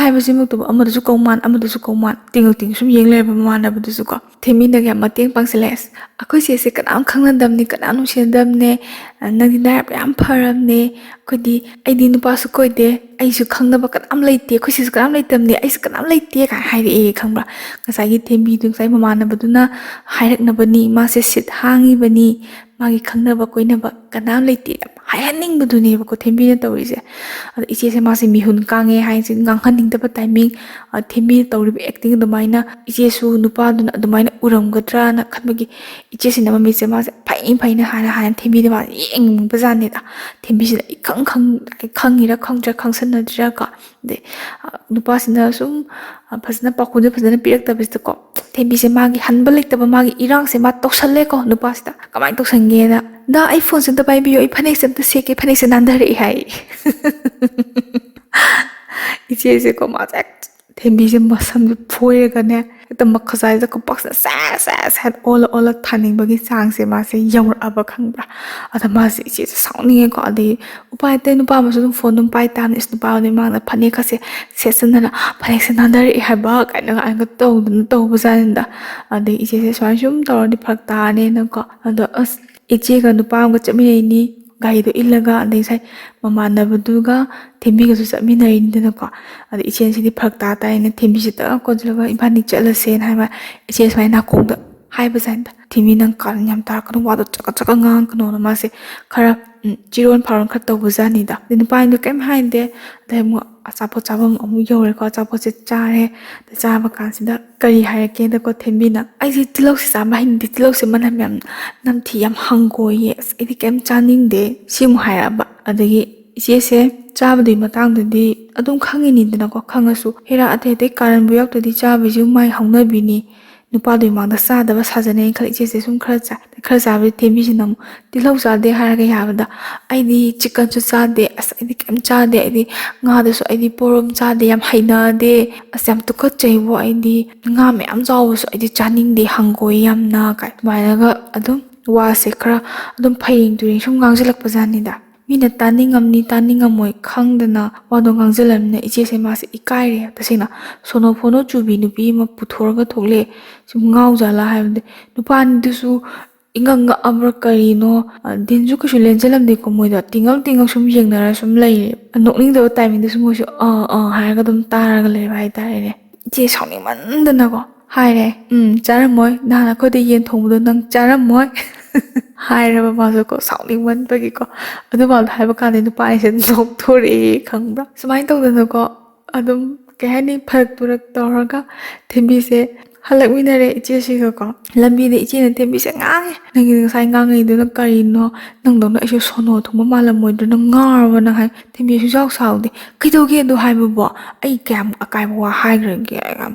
ꯍꯥꯏꯕꯁꯤꯃꯛꯇꯕꯨ ꯑꯃꯗꯁꯨ ꯀꯧꯃꯥꯟ ꯑꯃꯗꯁꯨ ꯀꯧꯃꯥꯟ ꯇꯤꯡ ꯁꯨꯝ ꯌꯦꯡ ꯂꯩꯔꯕ ꯃꯃꯥꯟꯅꯕꯗꯨꯁꯨ ꯀꯣ ꯊꯦꯝꯕꯤꯅꯒ ꯌꯥꯝ ꯃꯇꯦꯡ ꯄꯥꯡꯁꯤꯜꯂꯛꯑꯦ ꯑꯩꯈꯣꯏ ꯆꯦꯁꯦ ꯀꯅꯥꯝ ꯈꯪꯅꯗꯕꯅꯤ ꯀꯅꯥꯝ ꯅꯨꯡꯁꯤꯅꯗꯕꯅꯦ ꯅꯪꯗꯤ ꯅꯔꯥꯏꯕꯛ ꯌꯥꯝ ꯐꯔꯕꯅꯦ ꯑꯩꯗꯤ ꯅꯨꯄꯥꯁꯨ ꯀꯣꯏꯗꯦ ꯑꯩꯁꯨ ꯈꯪꯅꯕ ꯀꯅꯥꯝ ꯂꯩꯇꯦ ꯑꯩꯈꯣꯏ ꯁꯤꯁꯨ ꯀꯅꯥꯝ ꯂꯩꯇꯕꯅꯦ ꯑꯩꯁꯨ ꯀꯅꯥꯝ ꯂꯩꯇꯦ ꯀꯥꯏꯅ ꯍꯥꯏꯔꯛꯑꯦ ꯈꯪꯕ꯭ꯔꯥ ꯉꯁꯥꯏꯒꯤ ꯊꯦꯝꯕꯤꯗꯨ ꯉꯁꯥꯏ ꯃꯃꯥꯟꯅꯕꯗꯨꯅ ꯍꯥꯏꯔꯛꯅꯕꯅꯤ ꯃꯥꯁꯦ ꯁꯤꯠ ꯍꯥꯡꯉꯤꯕꯅꯤ ꯃꯥꯒꯤ ꯈꯪꯅꯕ ꯀꯣꯏꯅꯕ ꯀꯅꯥꯝ ꯂꯩꯇꯦ ꯍꯥꯏꯍꯟꯅꯤꯡꯕꯗꯨꯅꯦꯕꯀꯣ ꯊꯦꯝꯕꯤꯅ ꯇꯧꯔꯤꯁꯦ ꯑꯗ ꯏꯆꯦꯁꯦ ꯃꯥꯁꯦ ꯃꯤꯍꯨꯟ ꯀꯥꯡꯉꯦ ꯍꯥꯏꯁꯦ ꯉꯥꯡꯍꯟꯅꯤꯡꯗꯕ ꯇꯥꯏꯃꯤꯡ ꯊꯦꯝꯕꯤꯅ ꯇꯧꯔꯤꯕ ꯑꯦꯛꯇꯤꯡ ꯑꯗꯨꯃꯥꯏꯅ ꯏꯆꯦꯁꯨ ꯅꯨꯄꯥꯗꯨꯅ ꯑꯗꯨꯃꯥꯏꯅ ꯎꯔꯝꯒꯗ꯭ꯔꯅ ꯈꯟꯕꯒꯤ ꯏꯆꯦꯁꯤꯅ ꯃꯃꯤꯠꯁꯦ ꯃꯥꯁꯦ ꯐꯩꯅ ꯍꯥꯏꯅ ꯊꯦꯝꯕꯤꯗ ꯃꯥꯁꯦ ꯌꯦꯡꯅꯤꯡꯕꯖꯥꯠꯅꯤꯗ ꯊꯦꯝꯕꯤꯁꯤꯗ ꯈꯪꯉꯤꯔꯥ ꯈꯪꯗ꯭ꯔꯥ ꯈꯪꯁꯟꯅꯗ꯭ꯔꯤꯔꯥ ꯀꯣ ꯑꯗꯩ ꯅꯨꯄꯥꯁꯤꯅ ꯁꯨꯝ ꯐꯖꯅ ꯄꯥꯎꯈꯨꯝꯁꯦ ꯐꯖꯅ ꯄꯤꯔꯛꯇꯕꯁꯤꯗꯀꯣ ꯊꯦꯝꯕꯤꯁꯦ ꯃꯥꯒꯤ ꯍꯟꯕ ꯂꯩꯇꯕ ꯃꯥꯒꯤ ꯏꯔꯥꯡꯁꯦ ꯃꯥ ꯇꯧꯁꯜꯂꯦꯀꯣ ꯅꯨꯄꯥꯁꯤꯗ ꯀꯃꯥꯏꯅ ꯇꯧꯁꯟꯒꯦꯅ ꯑꯩ ꯐꯣꯟꯁꯦ ꯑꯝꯇ ꯄꯥꯏꯕꯤꯌꯣ ꯑꯩ ꯐꯅꯦꯛꯁꯦ ꯑꯝꯇ ꯁꯦꯠꯀꯦ ꯐꯅꯦꯛꯁꯦ ꯅꯥꯟꯊꯔꯛꯑꯦ ꯍꯥꯏ 이제고 맞아 ꯊꯦꯝꯕꯤꯁꯦ ꯃꯁꯝꯁꯦ ꯐꯣꯏꯔꯒꯅꯦ ꯍꯦꯛꯇ ꯃꯈꯖꯥꯏꯗ ꯈꯨꯄꯥꯛꯁꯤꯅ ꯁꯦꯠ ꯑꯣꯜꯂ ꯊꯥꯅꯤꯡꯕꯒꯤ ꯆꯥꯡꯁꯦ ꯃꯥꯁꯦ ꯌꯧꯔꯛꯑꯕ ꯈꯪꯕ꯭ꯔꯥ ꯑꯗ ꯃꯥꯁꯦ ꯏꯆꯦꯁꯦ ꯁꯥꯎꯅꯤꯡꯉꯦꯀꯣ ꯑꯗꯩ ꯎꯄꯥꯏ ꯂꯩꯇꯦ ꯅꯨꯄꯥ ꯑꯃꯁꯨ ꯑꯗꯨꯝ ꯐꯣꯟ ꯑꯗꯨꯝ ꯄꯥꯏ ꯇꯥꯕꯅꯤ ꯏꯁ ꯅꯨꯄꯥ ꯑꯗꯨꯝ ꯃꯥꯡꯗ ꯐꯅꯦꯛꯀꯁꯦ ꯁꯦꯠꯆꯟꯗꯅ ꯐꯅꯦꯛꯁꯦ ꯅꯥꯟꯊꯔꯛꯑꯦ ꯍꯥꯏꯕ ꯀꯥꯏꯅꯒ ꯑꯩꯅ ꯇꯧꯗꯅ ꯇꯧꯕꯖꯥꯠꯅꯤꯗ ꯑꯗꯩ ꯏꯆꯦꯁꯦ ꯁꯨꯃꯥꯏꯅ ꯁꯨꯝ ꯇꯧꯔꯗꯤ ꯐꯔꯛ ꯇꯥꯔꯅꯦꯅꯀꯣ ꯑꯗꯣ ꯑꯁ ꯏꯆꯦꯒ ꯅꯨꯄꯥ ꯑꯃꯒ ꯆꯠꯃꯤꯟꯅꯩꯅꯤ ꯒꯥꯔꯤꯗꯣ ꯏꯜꯂꯒ ꯑꯗꯩ ꯉꯁꯥꯏ ꯃꯃꯥꯟꯅꯕꯗꯨꯒ ꯊꯦꯝꯕꯤꯒꯁꯨ ꯆꯠꯃꯤꯟꯅꯔꯤꯅꯤꯗꯅꯀꯣ ꯑꯗ ꯏꯆꯦꯁꯤꯗꯤ ꯐꯔꯛ ꯇꯥꯏꯅ ꯊꯦꯝꯕꯤꯁꯤ ꯇꯛ ꯀꯣꯟꯁꯤꯜꯂꯒ ꯏꯕꯥꯅꯤ ꯆꯠꯂꯁꯦꯅ ꯍꯥꯏꯕ ꯏꯆꯦ ꯁꯨꯃꯥꯏꯅ ꯅꯥꯀꯣꯡꯗ ꯍꯥꯏꯕꯖꯥꯠꯅꯤꯗ ꯊꯦꯝꯕꯤ ꯅꯪ ꯀꯥꯔꯟ ꯌꯥꯝ ꯇꯥꯔꯛꯀꯅꯨ ꯋꯥꯗꯣ ꯆꯀꯠ ꯉꯥꯡꯉꯛꯀꯅꯣꯅ ꯃꯥꯁꯦ ꯈꯔ ꯆꯤꯔꯣꯟ ꯐꯥꯔꯣꯟ ꯈꯔ ꯇꯧꯕꯖꯥꯠꯅꯤꯗ ꯑꯗꯩ ꯅꯨꯄꯥꯗꯣ ꯀꯩꯝ ꯍꯥꯏꯗꯦ ꯑꯗꯩ ꯑꯃꯨꯛ ꯑꯆꯥꯄꯣꯠ ꯆꯥꯐꯝ ꯑꯃꯨꯛ ꯌꯧꯔꯦꯀꯣ ꯑꯆꯥꯄꯣꯠꯁꯦ ꯆꯥꯔꯦ ꯆꯥꯕ ꯀꯥꯟꯁꯤꯗ ꯀꯔꯤ ꯍꯥꯏꯔꯛꯀꯦꯗꯀꯣ ꯊꯦꯝꯕꯤꯅ ꯑꯩꯁꯦ ꯇꯤꯜꯍꯧꯁꯦ ꯆꯥꯕ ꯍꯩꯅꯗꯦ ꯇꯤꯜꯍꯧꯁꯦ ꯃꯅꯝ ꯌꯥꯝ ꯅꯝꯊꯤ ꯌꯥꯝ ꯍꯪꯒꯣꯏꯌꯦ ꯑꯁ ꯑꯩꯗꯤ ꯀꯩꯝ ꯆꯥꯅꯤꯡꯗꯦ ꯁꯤꯃꯨꯛ ꯍꯥꯏꯔꯛꯑꯕ ꯑꯗꯒꯤ ꯏꯆꯦꯁꯦ ꯆꯥꯕꯗꯨꯒꯤ ꯃꯇꯥꯡꯗꯗꯤ ꯑꯗꯨꯝ ꯈꯪꯉꯤꯅꯤꯗꯅꯀꯣ ꯈꯪꯉꯁꯨ ꯍꯦꯔꯥ ꯑꯇꯩ ꯀꯥꯔꯟꯕꯨ ꯌꯥꯎꯗ꯭ꯔꯗꯤ ꯆꯥꯕꯁꯨ ꯃꯥꯏ ꯍꯧꯅꯕꯤꯅꯤ ꯅꯨꯄꯥꯗꯨꯒꯤ ꯃꯃꯥꯡꯗ ꯆꯥꯗꯕ ꯁꯥꯖꯅꯩꯅ ꯈꯜꯂꯤ ꯏꯆꯦꯁꯦ ꯁꯨꯝ ꯈꯔ ꯆꯥꯕꯗꯤ ꯊꯦꯝꯕꯤꯁꯤꯅ ꯑꯃꯨꯛ ꯇꯤꯜꯍꯧ ꯆꯥꯗꯦ ꯍꯥꯏꯔꯒ ꯌꯥꯕꯗ ꯑꯩꯗꯤ ꯆꯤꯛꯀꯟꯁꯨ ꯆꯥꯗꯦ ꯑꯁ ꯑꯩꯗꯤ ꯀꯩꯝ ꯆꯥꯗꯦ ꯑꯩꯗꯤ ꯉꯥꯗꯁꯨ ꯑꯩꯗꯤ ꯄꯣꯔꯣꯝ ꯆꯥꯗꯦ ꯌꯥꯝ ꯍꯩꯅꯗꯦ ꯑꯁ ꯌꯥꯝ ꯇꯨꯀꯠꯆꯩꯕꯣ ꯑꯩꯗꯤ ꯉꯥ ꯃꯌꯥꯝ ꯆꯥꯎꯕꯁꯨ ꯑꯩꯗꯤ ꯆꯥꯅꯤꯡꯗꯦ ꯍꯪꯒꯣꯏ ꯌꯥꯝꯅ ꯀꯥꯏ ꯑꯗꯨꯃꯥꯏꯅꯒ ꯑꯗꯨꯝ ꯋꯥꯁꯦ ꯈꯔ ꯑꯗꯨꯝ ꯐꯩꯔꯦꯡ ꯇꯨꯔꯦꯡ ꯁꯨꯝ ꯉꯥꯡꯁꯤꯜꯂꯛꯄ ꯖꯥꯠꯅꯤꯗ ꯃꯤꯅ ꯇꯥꯅꯤꯡꯉꯝꯅꯤ ꯇꯥꯅꯤꯡꯉꯝꯃꯣꯏ ꯈꯪꯗꯅ ꯋꯥꯗꯣ ꯉꯥꯡꯁꯤꯜꯂꯝꯅꯤꯅ ꯏꯆꯦꯁꯦ ꯃꯥꯁꯦ ꯏꯀꯥꯏꯔꯦ ꯇꯁꯦꯡꯅ ꯁꯣꯅꯣ ꯐꯣꯅꯣ ꯆꯨꯕꯤ ꯅꯨꯄꯤ ꯑꯃ ꯄꯨꯊꯣꯔꯒ ꯊꯣꯛꯂꯛꯑꯦ ꯁꯨꯝ ꯉꯥꯎꯖꯥꯠꯂꯥ ꯍꯥꯏꯕꯗꯤ ꯅꯨꯄꯥꯗꯨꯁꯨ ꯏꯉꯛ ꯉꯛꯑꯕ꯭ꯔꯥ ꯀꯔꯤꯅꯣ ꯗꯤꯟꯁꯨ ꯀꯩꯁꯨ ꯂꯦꯟꯖꯜꯂꯝꯗꯦꯀꯣ ꯃꯣꯏꯗꯣ ꯇꯤꯡꯉꯛ ꯁꯨꯝ ꯌꯦꯡꯅꯔ ꯁꯨꯝ ꯂꯩꯔꯦ ꯅꯣꯛꯅꯤꯡꯗꯕ ꯇꯥꯏꯃꯤꯡꯗꯁꯨ ꯃꯣꯏꯁꯨ ꯍꯥꯏꯔꯒ ꯑꯗꯨꯝ ꯇꯥꯔꯒ ꯂꯩꯕ ꯍꯥꯏꯇꯥꯔꯦꯅꯦ ꯏꯆꯦ ꯁꯥꯎꯅꯤꯡꯃꯟꯗꯅꯀꯣ ꯍꯥꯏꯔꯦ ꯆꯥꯔꯝꯃꯣꯏ ꯅꯍꯥꯟ ꯑꯩꯈꯣꯏꯗ ꯌꯦꯟ ꯊꯣꯡꯕꯗꯣ ꯅꯪ ꯆꯥꯔꯝꯃꯣꯏ ꯍꯥꯏꯔꯕ ꯃꯥꯁꯨꯀꯣ ꯁꯥꯎꯅꯤꯡꯃꯟꯕꯒꯤꯀꯣ ꯑꯗꯨꯃꯥꯏꯅ ꯍꯥꯏꯕ ꯀꯥꯟꯗ ꯅꯨꯄꯥꯁꯦ ꯅꯣꯛꯊꯣꯔꯛꯑꯦ ꯈꯪꯕ꯭ꯔꯥ ꯁꯨꯃꯥꯏꯅ ꯇꯧꯗꯅꯀꯣ ꯑꯗꯨꯝ ꯀꯩ ꯍꯥꯏꯅꯤ ꯐꯔꯛ ꯇꯨꯔꯛ ꯇꯧꯔꯒ ꯊꯦꯝꯕꯤꯁꯦ ꯍꯜꯂꯛꯃꯤꯟꯅꯔꯦ ꯏꯆꯦꯁꯤꯒꯀꯣ ꯂꯝꯕꯤꯗ ꯏꯆꯦꯅ ꯊꯦꯝꯕꯤꯁꯦ ꯉꯥꯡꯉꯦ ꯅꯪꯒꯤ ꯉꯁꯥꯏ ꯉꯥꯡꯉꯩꯗꯨꯅ ꯀꯔꯤꯅꯣ ꯅꯪꯗꯧꯅ ꯑꯩꯁꯨ ꯁꯣꯅꯣ ꯊꯨꯡꯕ ꯃꯥꯜꯂꯝꯃꯣꯏꯗ꯭ꯔꯣ ꯅꯪ ꯉꯥꯎꯔꯕ ꯅꯪ ꯍꯥꯏ ꯊꯦꯝꯕꯤꯁꯨ ꯁꯥꯎꯗꯦ ꯀꯩꯗꯧꯒꯦ ꯑꯗꯣ ꯍꯥꯏꯕꯕꯣ ꯑꯩ ꯀꯌꯥꯝ ꯑꯀꯥꯏꯕ ꯋꯥ ꯍꯥꯏꯈ꯭ꯔꯒꯦ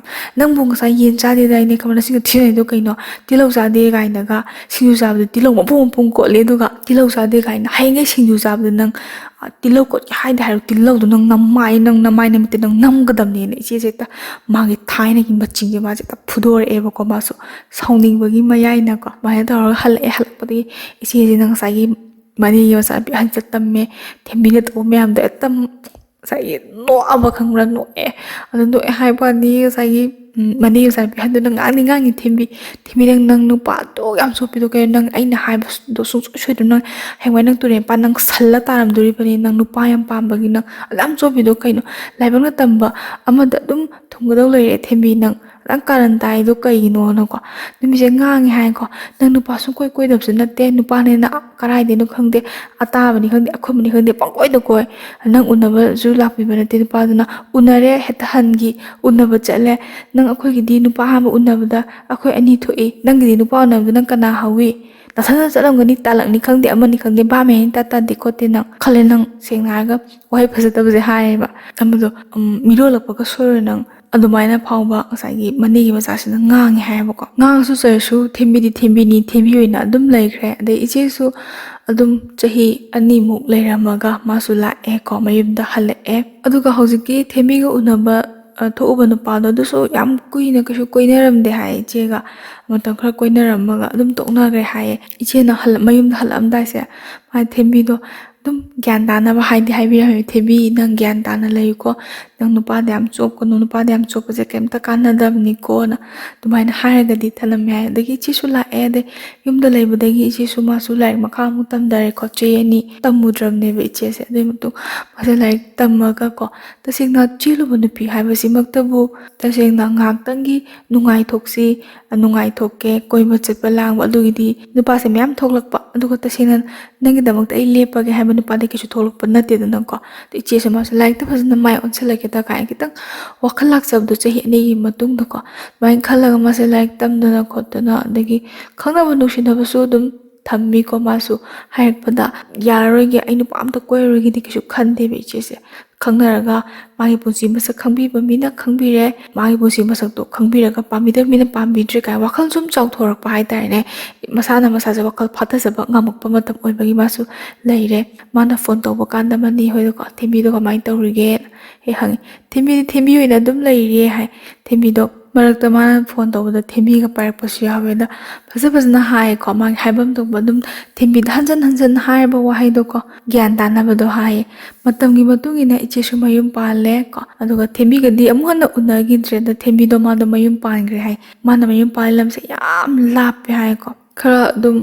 ꯅꯪꯕꯨ ꯉꯁꯥꯏ ꯌꯦꯟ ꯆꯥꯗꯦꯗꯥꯏꯅꯦ ꯈꯪꯕ ꯅꯁꯤꯒ ꯊꯤꯔꯤꯗꯣ ꯀꯩꯅꯣ ꯇꯤꯜꯍꯧ ꯆꯥꯗꯦ ꯀꯥꯏꯅꯒ ꯁꯤꯡꯖꯨ ꯆꯥꯕꯗ ꯇꯤꯜꯍꯧ ꯃꯄꯨꯡ ꯀꯣꯠꯂꯦ ꯑꯗꯨꯒ ꯇꯤꯜꯍꯧ ꯆꯥꯗꯦ ꯀꯥꯏꯅ ꯍꯌꯦꯡꯒꯩ ꯁꯤꯡꯖꯨ ꯆꯥꯕꯗ ꯅꯪ ꯇꯤꯜꯍꯧ ꯀꯣꯠꯀꯦ ꯍꯥꯏꯗꯤ ꯍꯥꯏꯔꯣ ꯇꯤꯜꯍꯧꯗꯣ ꯅꯪ ꯅꯃꯥꯏ ꯅꯨꯃꯤꯠꯇ ꯅꯪ ꯅꯝꯒꯗꯕꯅꯦꯅ ꯏꯆꯦꯁꯦ ꯍꯦꯛꯇ ꯃꯥꯒꯤ ꯊꯥꯏꯅꯒꯤ ꯃꯆꯤꯡꯁꯦ ꯃꯥꯁꯦ ꯍꯦꯛꯇ ꯐꯨꯗꯣꯔꯛꯑꯦꯕꯀꯣ ꯃꯥꯁꯨ ꯁꯥꯎꯅꯤꯡꯕꯒꯤ ꯃꯌꯥꯏꯅꯀꯣ ꯑꯗꯨꯃꯥꯏꯅ ꯇꯧꯔꯒ ꯍꯜꯂꯛꯄꯗꯒꯤ ꯏꯆꯦꯁꯤꯅ ꯉꯁꯥꯏꯒꯤ ꯃꯅꯦꯒꯤ ꯃꯆꯥꯅꯨꯄꯤ ꯑꯍꯟꯁꯦ ꯇꯝꯃꯦ ꯊꯦꯝꯕꯤꯅ ꯇꯧꯕ ꯃꯌꯥꯝꯗꯣ ꯍꯦꯛꯇ ꯉꯁꯥꯏꯒꯤ ꯅꯣꯛꯑꯕ ꯈꯪꯕ꯭ꯔꯥ ꯅꯣꯛꯑꯦ ꯑꯗꯨ ꯅꯣꯛꯑꯦ ꯍꯥꯏꯕꯅꯤ ꯉꯁꯥꯏꯒꯤ ꯃꯅꯦꯒꯤ ꯃꯆꯥꯅꯨꯄꯤ ꯑꯍꯟꯗꯨꯅ ꯉꯥꯡꯉꯤ ꯊꯦꯝꯕꯤ ꯅꯪ ꯅꯨꯄꯥꯗꯣ ꯌꯥꯝ ꯆꯣꯞꯄꯤꯗꯣ ꯀꯩꯅꯣ ꯅꯪ ꯑꯩꯅ ꯍꯥꯏꯕꯗꯣ ꯁꯨꯡꯁꯣꯏ ꯁꯣꯏꯗꯣ ꯅꯪ ꯍꯌꯦꯡꯋꯥꯏ ꯅꯪ ꯇꯨꯔꯦꯟꯄꯥꯟ ꯅꯪ ꯁꯜꯂ ꯇꯥꯔꯝꯗꯣꯔꯤꯕꯅꯤ ꯅꯪ ꯅꯨꯄꯥ ꯌꯥꯝ ꯄꯥꯝꯕꯒꯤ ꯅꯪ ꯑꯗꯨꯌꯥꯝ ꯆꯣꯞꯄꯤꯗꯣ ꯀꯩꯅꯣ ꯂꯥꯏꯕꯛꯅ ꯇꯝꯕ ꯑꯃꯗ ꯑꯗꯨꯝ ꯊꯨꯡꯒꯗꯧ ꯂꯩꯔꯦ ꯊꯦꯝꯕꯤ ꯅꯪ ꯅꯪ ꯀꯥꯔꯟ ꯇꯥꯏꯗꯣ ꯀꯩꯒꯤꯅꯣꯅꯀꯣ ꯅꯨꯃꯤꯠꯁꯦ ꯉꯥꯡꯉꯦ ꯍꯥꯏꯀꯣ ꯅꯪ ꯅꯨꯄꯥ ꯁꯨꯡꯀꯣꯏ ꯀꯣꯏꯗꯕꯁꯨ ꯅꯠꯇꯦ ꯅꯨꯄꯥꯅꯦꯅ ꯀꯔꯥꯏꯗꯩꯅꯣ ꯈꯪꯗꯦ ꯑꯇꯥꯕꯅꯤ ꯈꯪꯗꯦ ꯑꯈꯨꯝꯕꯅꯤ ꯈꯪꯗꯦ ꯄꯪꯀꯣꯏꯗ ꯀꯣꯏ ꯅꯪ ꯎꯅꯕꯁꯨ ꯂꯥꯛꯄꯤꯕ ꯅꯠꯇꯦ ꯅꯨꯄꯥꯗꯨꯅ ꯎꯅꯔꯦ ꯍꯦꯛꯇ ꯍꯟꯈꯤ ꯎꯅꯕ ꯆꯠꯂꯦ ꯅꯪ ꯑꯩꯈꯣꯏꯒꯤꯗꯤ ꯅꯨꯄꯥ ꯑꯍꯥꯟꯕ ꯎꯅꯕꯗ ꯑꯩꯈꯣꯏ ꯑꯅꯤ ꯊꯣꯛꯏ ꯅꯪꯒꯤꯗꯤ ꯅꯨꯄꯥ ꯎꯅꯕꯗ ꯅꯪ ꯀꯅꯥ ꯍꯧꯋꯤ ꯅꯊꯟꯗ ꯆꯠꯂꯝꯒꯅꯤ ꯇꯥꯜꯂꯛꯅꯤ ꯈꯪꯗꯦ ꯑꯃꯅꯤ ꯈꯪꯗꯦ ꯚꯥꯞ ꯃꯦꯟ ꯇꯥꯗꯦ ꯈꯣꯠꯇꯦ ꯅꯪ ꯈꯜꯂꯦ ꯅꯪ ꯁꯦꯡꯅ ꯍꯥꯏꯔꯒ ꯋꯥꯍꯩ ꯐꯖꯗꯕꯁꯦ ꯍꯥꯏꯌꯦꯕ ꯑꯃꯗꯣ ꯃꯤꯔꯣꯜꯂꯛꯄꯒ ꯁꯣꯏꯔꯣꯏ ꯅꯪ ꯑꯗꯨꯃꯥꯏꯅ ꯐꯥꯎꯕ ꯉꯁꯥꯏꯒꯤ ꯃꯅꯦꯒꯤ ꯃꯆꯥꯁꯤꯅ ꯉꯥꯡꯉꯦ ꯍꯥꯏꯌꯦꯕꯀꯣ ꯉꯥꯡꯉꯁꯨ ꯆꯩꯔꯁꯨ ꯊꯦꯝꯕꯤꯗꯤ ꯊꯦꯝꯕꯤꯅꯤ ꯊꯦꯝꯕꯤ ꯑꯣꯏꯅ ꯑꯗꯨꯝ ꯂꯩꯈ꯭ꯔꯦ ꯑꯗꯩ ꯏꯆꯦꯁꯨ ꯑꯗꯨꯝ ꯆꯍꯤ 2ꯃꯨꯛ ꯂꯩꯔꯝꯃꯒ ꯃꯥꯁꯨ ꯂꯥꯛꯑꯦꯀꯣ ꯃꯌꯨꯝꯗ ꯍꯜꯂꯛꯑꯦ ꯑꯗꯨꯒ ꯍꯧꯖꯤꯛꯀꯤ ꯊꯦꯝꯕꯤꯒ ꯎꯅꯕ ꯊꯣꯛꯎꯕ ꯅꯨꯄꯥꯗꯣ ꯑꯗꯨꯁꯨ ꯌꯥꯝ ꯀꯨꯏꯅ ꯀꯩꯁꯨ ꯀꯣꯏꯅꯔꯝꯗꯦ ꯍꯥꯏꯌꯦ ꯏꯆꯦꯒ ꯃꯇꯝ ꯈꯔ ꯀꯣꯏꯅꯔꯝꯃꯒ ꯑꯗꯨꯝ ꯇꯣꯛꯅꯈ꯭ꯔꯦ ꯍꯥꯏꯌꯦ ꯏꯆꯦꯅ ꯃꯌꯨꯝꯗ ꯍꯜꯂꯛꯑꯝꯗꯥꯏꯁꯦ ꯃꯥ ꯊꯦꯝꯕꯤꯗꯣ ꯑꯗꯨꯝ ꯒ꯭ꯌꯥꯟ ꯇꯥꯅꯕ ꯍꯥꯏꯕꯤꯔꯝꯃꯦ ꯊꯦꯝꯕꯤ ꯅꯪ ꯒ꯭ꯌꯥꯟ ꯇꯥꯅ ꯂꯩꯌꯨꯀꯣ ꯅꯪ ꯅꯨꯄꯥꯗ ꯌꯥꯝ ꯆꯣꯞꯀꯅꯨ ꯅꯨꯄꯥꯗ ꯌꯥꯝ ꯆꯣꯞꯄꯁꯦ ꯀꯩꯝꯇ ꯀꯥꯟꯅꯗꯕꯅꯤꯀꯣꯅ ꯑꯗꯨꯃꯥꯏꯅ ꯍꯥꯏꯔꯒꯗꯤ ꯊꯅꯝꯃꯦ ꯍꯥꯏ ꯑꯗꯒꯤ ꯏꯆꯦꯁꯨ ꯂꯥꯛꯑꯦ ꯑꯗꯩ ꯌꯨꯝꯗ ꯂꯩꯕꯗꯒꯤ ꯏꯆꯦꯁꯨ ꯃꯥꯁꯨ ꯂꯥꯏꯔꯤꯛ ꯃꯈꯥ ꯑꯃꯨꯛ ꯇꯝꯊꯔꯦꯀꯣ ꯆꯍꯤ 2 ꯇꯝꯃꯨꯗ꯭ꯔꯕꯅꯦꯕ ꯏꯆꯦꯁꯦ ꯑꯗꯨꯏ ꯃꯇꯨꯡ ꯃꯥꯁꯦ ꯂꯥꯏꯔꯤꯛ ꯇꯝꯃꯒꯀꯣ ꯇꯁꯦꯡꯅ ꯆꯦꯜꯂꯨꯕ ꯅꯨꯄꯤ ꯍꯥꯏꯕꯁꯤꯃꯛꯇꯕꯨ ꯇꯁꯦꯡꯅ ꯉꯥꯏꯍꯥꯛꯇꯪꯒꯤ ꯅꯨꯡꯉꯥꯏꯊꯣꯛꯀꯦ ꯀꯣꯏꯕ ꯆꯠꯄ ꯂꯥꯡꯕ ꯑꯗꯨꯒꯤꯗꯤ ꯅꯨꯄꯥꯁꯦ ꯃꯌꯥꯝ ꯊꯣꯛꯂꯛꯄ ꯑꯗꯨꯒ ꯇꯁꯦꯡꯅ ꯅꯪꯒꯤꯗꯃꯛꯇ ꯑꯩ ꯂꯦꯞꯄꯒꯦ ꯍꯥꯏꯕ ꯅꯨꯄꯥꯗꯤ ꯀꯩꯁꯨ ꯊꯣꯛꯂꯛꯄ ꯅꯠꯇꯦꯗꯅꯀꯣ ꯏꯆꯦꯁꯨ ꯃꯥꯁꯨ ꯂꯥꯏꯔꯤꯛꯇ ꯐꯖꯅ ꯃꯥꯏ ꯑꯣꯟꯁꯤꯜꯂꯒꯦꯗ ꯀꯥꯏꯅ ꯈꯤꯇꯪ ꯋꯥꯈꯜ ꯂꯥꯛꯆꯕꯗꯣ ꯆꯍꯤ 2ꯒꯤ ꯃꯇꯨꯡꯗꯀꯣ ꯑꯗꯨꯃꯥꯏꯅ ꯈꯜꯂꯒ ꯃꯥꯁꯦ ꯂꯥꯏꯔꯤꯛ ꯇꯝꯗꯅ ꯈꯣꯠꯇꯅ ꯑꯗꯒꯤ ꯈꯪꯅꯕ ꯅꯨꯡꯁꯤꯅꯕꯁꯨ ꯑꯗꯨꯝ ꯊꯝꯃꯤꯀꯣ ꯃꯥꯁꯨ ꯍꯥꯏꯔꯛꯄꯗ ꯌꯥꯔꯔꯣꯏꯒꯦ ꯑꯩ ꯅꯨꯄꯥ ꯑꯝꯇ ꯀꯣꯏꯔꯔꯣꯏꯒꯦꯗꯤ ꯀꯩꯁꯨ ꯈꯟꯗꯦꯕ ꯏꯆꯦꯁꯦ ꯈꯪꯅꯔꯒ ꯃꯥꯒꯤ ꯄꯨꯟꯁꯤ ꯃꯁꯛ ꯈꯪꯕꯤꯕ ꯃꯤꯅ ꯈꯪꯕꯤꯔꯦ ꯃꯥꯒꯤ ꯄꯨꯟꯁꯤ ꯃꯁꯛꯇꯣ ꯈꯪꯕꯤꯔꯒ ꯄꯥꯝꯕꯤꯗꯕ ꯃꯤꯅ ꯄꯥꯝꯕꯤꯗ꯭ꯔꯦ ꯀꯥꯏꯅ ꯋꯥꯈꯜ ꯁꯨꯝ ꯆꯥꯎꯊꯣꯔꯛꯄ ꯍꯥꯏꯇꯥꯔꯦꯅꯦ ꯃꯁꯥꯅ ꯃꯁꯥꯁꯦ ꯋꯥꯈꯜ ꯐꯥꯊꯖꯕ ꯉꯝꯃꯛꯄ ꯃꯇꯝ ꯑꯣꯏꯕꯒꯤ ꯃꯥꯁꯨ ꯂꯩꯔꯦ ꯃꯥꯅ ꯐꯣꯟ ꯇꯧꯕ ꯀꯥꯟꯗ ꯃꯅꯤ ꯍꯣꯏꯗꯀꯣ ꯊꯦꯝꯕꯤꯗꯣ ꯀꯃꯥꯏꯅ ꯇꯧꯔꯤꯒꯦ ꯍꯦꯛ ꯍꯪꯉꯤ ꯊꯦꯝꯕꯤꯗꯤ ꯊꯦꯝꯕꯤ ꯑꯣꯏꯅ ꯑꯗꯨꯝ ꯂꯩꯔꯤꯌꯦ ꯍꯥꯏ ꯊꯦꯝꯕꯤꯗꯣ ꯃꯔꯛꯇ ꯃꯥꯅ ꯐꯣꯟ ꯇꯧꯕꯗ ꯊꯦꯝꯕꯤꯒ ꯄꯥꯏꯔꯛꯄꯁꯨ ꯌꯥꯎꯋꯦꯗ ꯐꯖꯅ ꯍꯥꯏꯌꯦꯀꯣ ꯃꯥꯒꯤ ꯍꯥꯏꯐꯝ ꯊꯣꯛꯄ ꯑꯗꯨꯝ ꯊꯦꯝꯕꯤꯗ ꯍꯟꯖꯟ ꯍꯥꯏꯔꯕ ꯋꯥꯍꯩꯗꯣꯀꯣ ꯒ꯭ꯌꯥꯟ ꯇꯥꯅꯕꯗꯣ ꯍꯥꯏꯌꯦ ꯃꯇꯝꯒꯤ ꯃꯇꯨꯡ ꯏꯟꯅ ꯏꯆꯦꯁꯨ ꯃꯌꯨꯝ ꯄꯥꯜꯂꯦ ꯀꯣ ꯑꯗꯨꯒ ꯊꯦꯝꯕꯤꯒꯗꯤ ꯑꯃꯨꯛ ꯍꯟꯅ ꯎꯅꯈꯤꯗ꯭ꯔꯦꯗ ꯊꯦꯝꯕꯤꯗꯣ ꯃꯥꯗꯣ ꯃꯌꯨꯝ ꯄꯥꯟꯈ꯭ꯔꯦ ꯍꯥꯏ ꯃꯥꯅ ꯃꯌꯨꯝ ꯄꯥꯜꯂꯤ ꯂꯝꯁꯦ ꯌꯥꯝ ꯂꯥꯞꯄꯦ ꯍꯥꯏꯀꯣ ꯈꯔ ꯑꯗꯨꯝ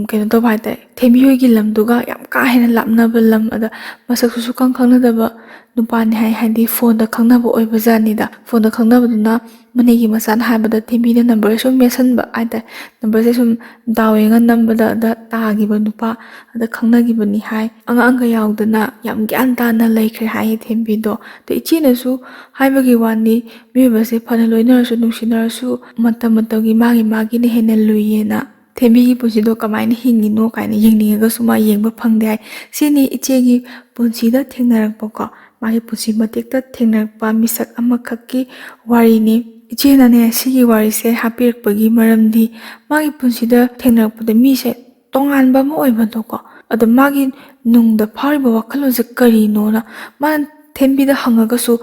ꯀꯩꯅꯣ ꯇꯧꯕ ꯍꯥꯏꯇꯥꯔꯦ ꯊꯦꯝꯕꯤ ꯍꯣꯏꯒꯤ ꯂꯝꯗꯨꯒ ꯌꯥꯝ ꯀꯥ ꯍꯦꯟꯅ ꯂꯥꯞꯅꯕ ꯂꯝ ꯑꯗ ꯃꯁꯛꯁꯨ ꯁꯨꯈꯪ ꯈꯪꯅꯗꯕ ꯅꯨꯄꯥꯅꯤ ꯍꯥꯏꯗꯤ ꯐꯣꯟꯗ ꯈꯪꯅꯕ ꯑꯣꯏꯕꯖꯥꯠꯅꯤꯗ ꯐꯣꯟꯗ ꯈꯪꯅꯕꯗꯨꯅ ꯃꯅꯦꯒꯤ ꯃꯆꯥꯅ ꯍꯥꯏꯕꯗ ꯊꯦꯝꯕꯤꯅ ꯅꯝꯕꯔ ꯁꯨꯝ ꯃꯦꯠꯁꯟꯕ ꯍꯥꯏꯇꯥꯔꯦ ꯅꯝꯕꯔꯁꯦ ꯁꯨꯝ ꯗꯥꯎ ꯌꯦꯡꯉ ꯅꯝꯕꯗ ꯑꯗ ꯇꯥꯈꯤꯕ ꯅꯨꯄꯥ ꯑꯗ ꯈꯪꯅꯈꯤꯕꯅꯤ ꯍꯥꯏ ꯑꯉꯥꯡꯒ ꯌꯥꯎꯗꯅ ꯌꯥꯝ ꯒ꯭ꯌꯥꯟ ꯇꯥꯅ ꯂꯩꯈ꯭ꯔꯦ ꯍꯥꯏꯌꯦ ꯊꯦꯝꯕꯤꯗꯣ ꯑꯗ ꯏꯆꯦꯅꯁꯨ ꯍꯥꯏꯕꯒꯤ ꯋꯥꯅꯤ ꯃꯤꯑꯣꯏꯕꯁꯦ ꯐꯅ ꯂꯣꯏꯅꯔꯁꯨ ꯅꯨꯡꯁꯤꯅꯔꯁꯨ ꯃꯇꯝꯒꯤ ꯃꯥꯒꯤꯅ ꯍꯦꯟꯅ ꯂꯨꯏꯌꯦꯅ ꯊꯦꯝꯕꯤꯒꯤ ꯄꯨꯟꯁꯤꯗꯣ ꯀꯃꯥꯏꯅ ꯍꯤꯡꯉꯤꯅꯣ ꯀꯥꯏꯅ ꯌꯦꯡꯅꯤꯡꯉꯒꯁꯨ ꯃꯥ ꯌꯦꯡꯕ ꯐꯪꯗꯦ ꯍꯥꯏ ꯁꯤꯅꯤ ꯏꯆꯦꯒꯤ ꯄꯨꯟꯁꯤꯗ ꯊꯦꯡꯅꯔꯛꯄꯀꯣ ꯃꯥꯒꯤ ꯄꯨꯟꯁꯤ ꯃꯇꯦꯛꯇ ꯊꯦꯡꯅꯔꯛꯄ ꯃꯤꯁꯛ ꯑꯃꯈꯛꯀꯤ ꯋꯥꯔꯤꯅꯤ ꯏꯆꯦꯅꯅꯦ ꯁꯤꯒꯤ ꯋꯥꯔꯤꯁꯦ ꯍꯥꯞꯄꯤꯔꯛꯄꯒꯤ ꯃꯔꯝꯗꯤ ꯃꯥꯒꯤ ꯄꯨꯟꯁꯤꯗ ꯊꯦꯡꯅꯔꯛꯄꯗ ꯃꯤꯁꯦ ꯇꯣꯉꯥꯟꯕ ꯑꯃ ꯑꯣꯏꯕꯗꯣꯀꯣ ꯑꯗꯣ ꯃꯥꯒꯤ ꯅꯨꯡꯗ ꯐꯥꯎꯔꯤꯕ ꯋꯥꯈꯜꯂꯣꯟꯁꯦ ꯀꯔꯤꯅꯣꯅ ꯃꯥꯅ ꯊꯦꯝꯕꯤꯗ ꯍꯪꯉꯒꯁꯨ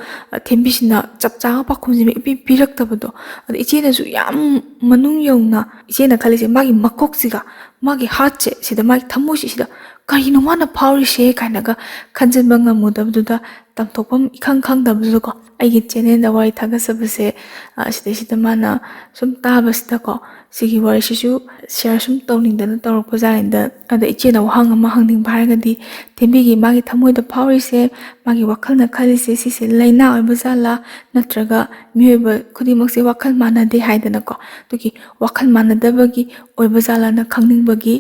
ꯊꯦꯝꯕꯤꯁꯤꯅ ꯆꯞ ꯆꯥꯕ ꯄꯥꯎꯈꯨꯝꯁꯤꯃ ꯄꯤꯔꯛꯇꯕꯗꯣ ꯑꯗꯣ ꯏꯆꯦꯅꯁꯨ ꯌꯥꯝ ꯃꯅꯨꯡ ꯌꯧꯅ ꯏꯆꯦꯅ ꯈꯜꯂꯤꯁꯦ ꯃꯥꯒꯤ ꯃꯀꯣꯛꯁꯤꯒ ꯃꯥꯒꯤ ꯍꯥꯔꯠꯁꯦ ꯁꯤꯗ ꯃꯥꯒꯤ ꯊꯃꯣꯏꯁꯤ ꯁꯤꯗ ꯀꯔꯤꯅꯣ ꯃꯥꯅ ꯐꯥꯎꯔꯤꯁꯦ ꯀꯥꯏꯅꯒ ꯈꯟꯖꯤꯟꯕ ꯉꯝꯃꯨꯗꯕꯗꯨꯗ ꯇꯝꯊꯣꯛꯐꯝ ꯏꯈꯪ ꯈꯪꯗꯕꯗꯨꯗꯀꯣ ꯑꯩꯒꯤ ꯆꯦꯅꯦꯜꯗ ꯋꯥꯔꯤ ꯊꯥꯒꯠꯆꯕꯁꯦ ꯁꯤꯗꯩꯁꯤꯗ ꯃꯥꯅ ꯁꯨꯝ ꯇꯥꯕꯁꯤꯗꯀꯣ ꯁꯤꯒꯤ ꯋꯥꯔꯤꯁꯤꯁꯨ ꯁꯤꯌꯔ ꯁꯨꯝ ꯇꯧꯅꯤꯡꯗꯅ ꯇꯧꯔꯛꯄꯖꯥꯠꯅꯤꯗ ꯑꯗ ꯏꯆꯦꯅ ꯋꯥꯍꯪ ꯑꯃ ꯍꯪꯅꯤꯡꯕ ꯍꯥꯏꯔꯒꯗꯤ ꯊꯦꯝꯕꯤꯒꯤ ꯃꯥꯒꯤ ꯊꯃꯣꯏꯗ ꯐꯥꯎꯔꯤꯁꯦ ꯃꯥꯒꯤ ꯋꯥꯈꯜꯅ ꯈꯜꯂꯤꯁꯦ ꯁꯤꯁꯦ ꯂꯥꯏꯅꯥ ꯑꯣꯏꯕ ꯖꯥꯠꯂꯥ ꯅꯠꯇ꯭ꯔꯒ ꯃꯤꯑꯣꯏꯕ ꯈꯨꯗꯤꯡꯃꯛꯁꯦ ꯋꯥꯈꯜ ꯃꯥꯟꯅꯗꯦ ꯍꯥꯏꯗꯅꯀꯣ ꯑꯗꯨꯒꯤ ꯋꯥꯈꯜ ꯃꯥꯟꯅꯗꯕꯒꯤ ꯑꯣꯏꯕ ꯖꯥꯠꯂꯥꯅ ꯈꯪꯅꯤꯡꯕꯒꯤ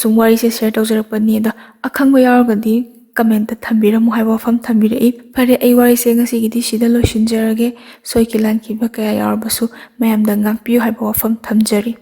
ꯁꯨꯝ ꯋꯥꯔꯤꯁꯦ ꯁꯤꯌꯔ ꯇꯧꯖꯔꯛꯄꯅꯤ ꯑꯗ ꯑꯈꯪꯕ ꯌꯥꯎꯔꯒꯗꯤ ꯀꯃꯦꯟꯇ ꯊꯝꯕꯤꯔꯝꯃꯨ ꯍꯥꯏꯕ ꯋꯥꯐꯝ ꯊꯝꯕꯤꯔꯛꯏ ꯐꯔꯦ ꯑꯩ ꯋꯥꯔꯤꯁꯦ ꯉꯁꯤꯒꯤꯗꯤ ꯁꯤꯗ ꯂꯣꯏꯁꯤꯟꯖꯔꯒꯦ ꯁꯣꯏꯈꯤ ꯂꯥꯟꯈꯤꯕ ꯀꯌꯥ ꯌꯥꯎꯔꯕꯁꯨ ꯃꯌꯥꯝꯗ ꯉꯥꯛꯄꯤꯌꯨ ꯍꯥꯏꯕ ꯋꯥꯐꯝ ꯊꯝꯖꯔꯤ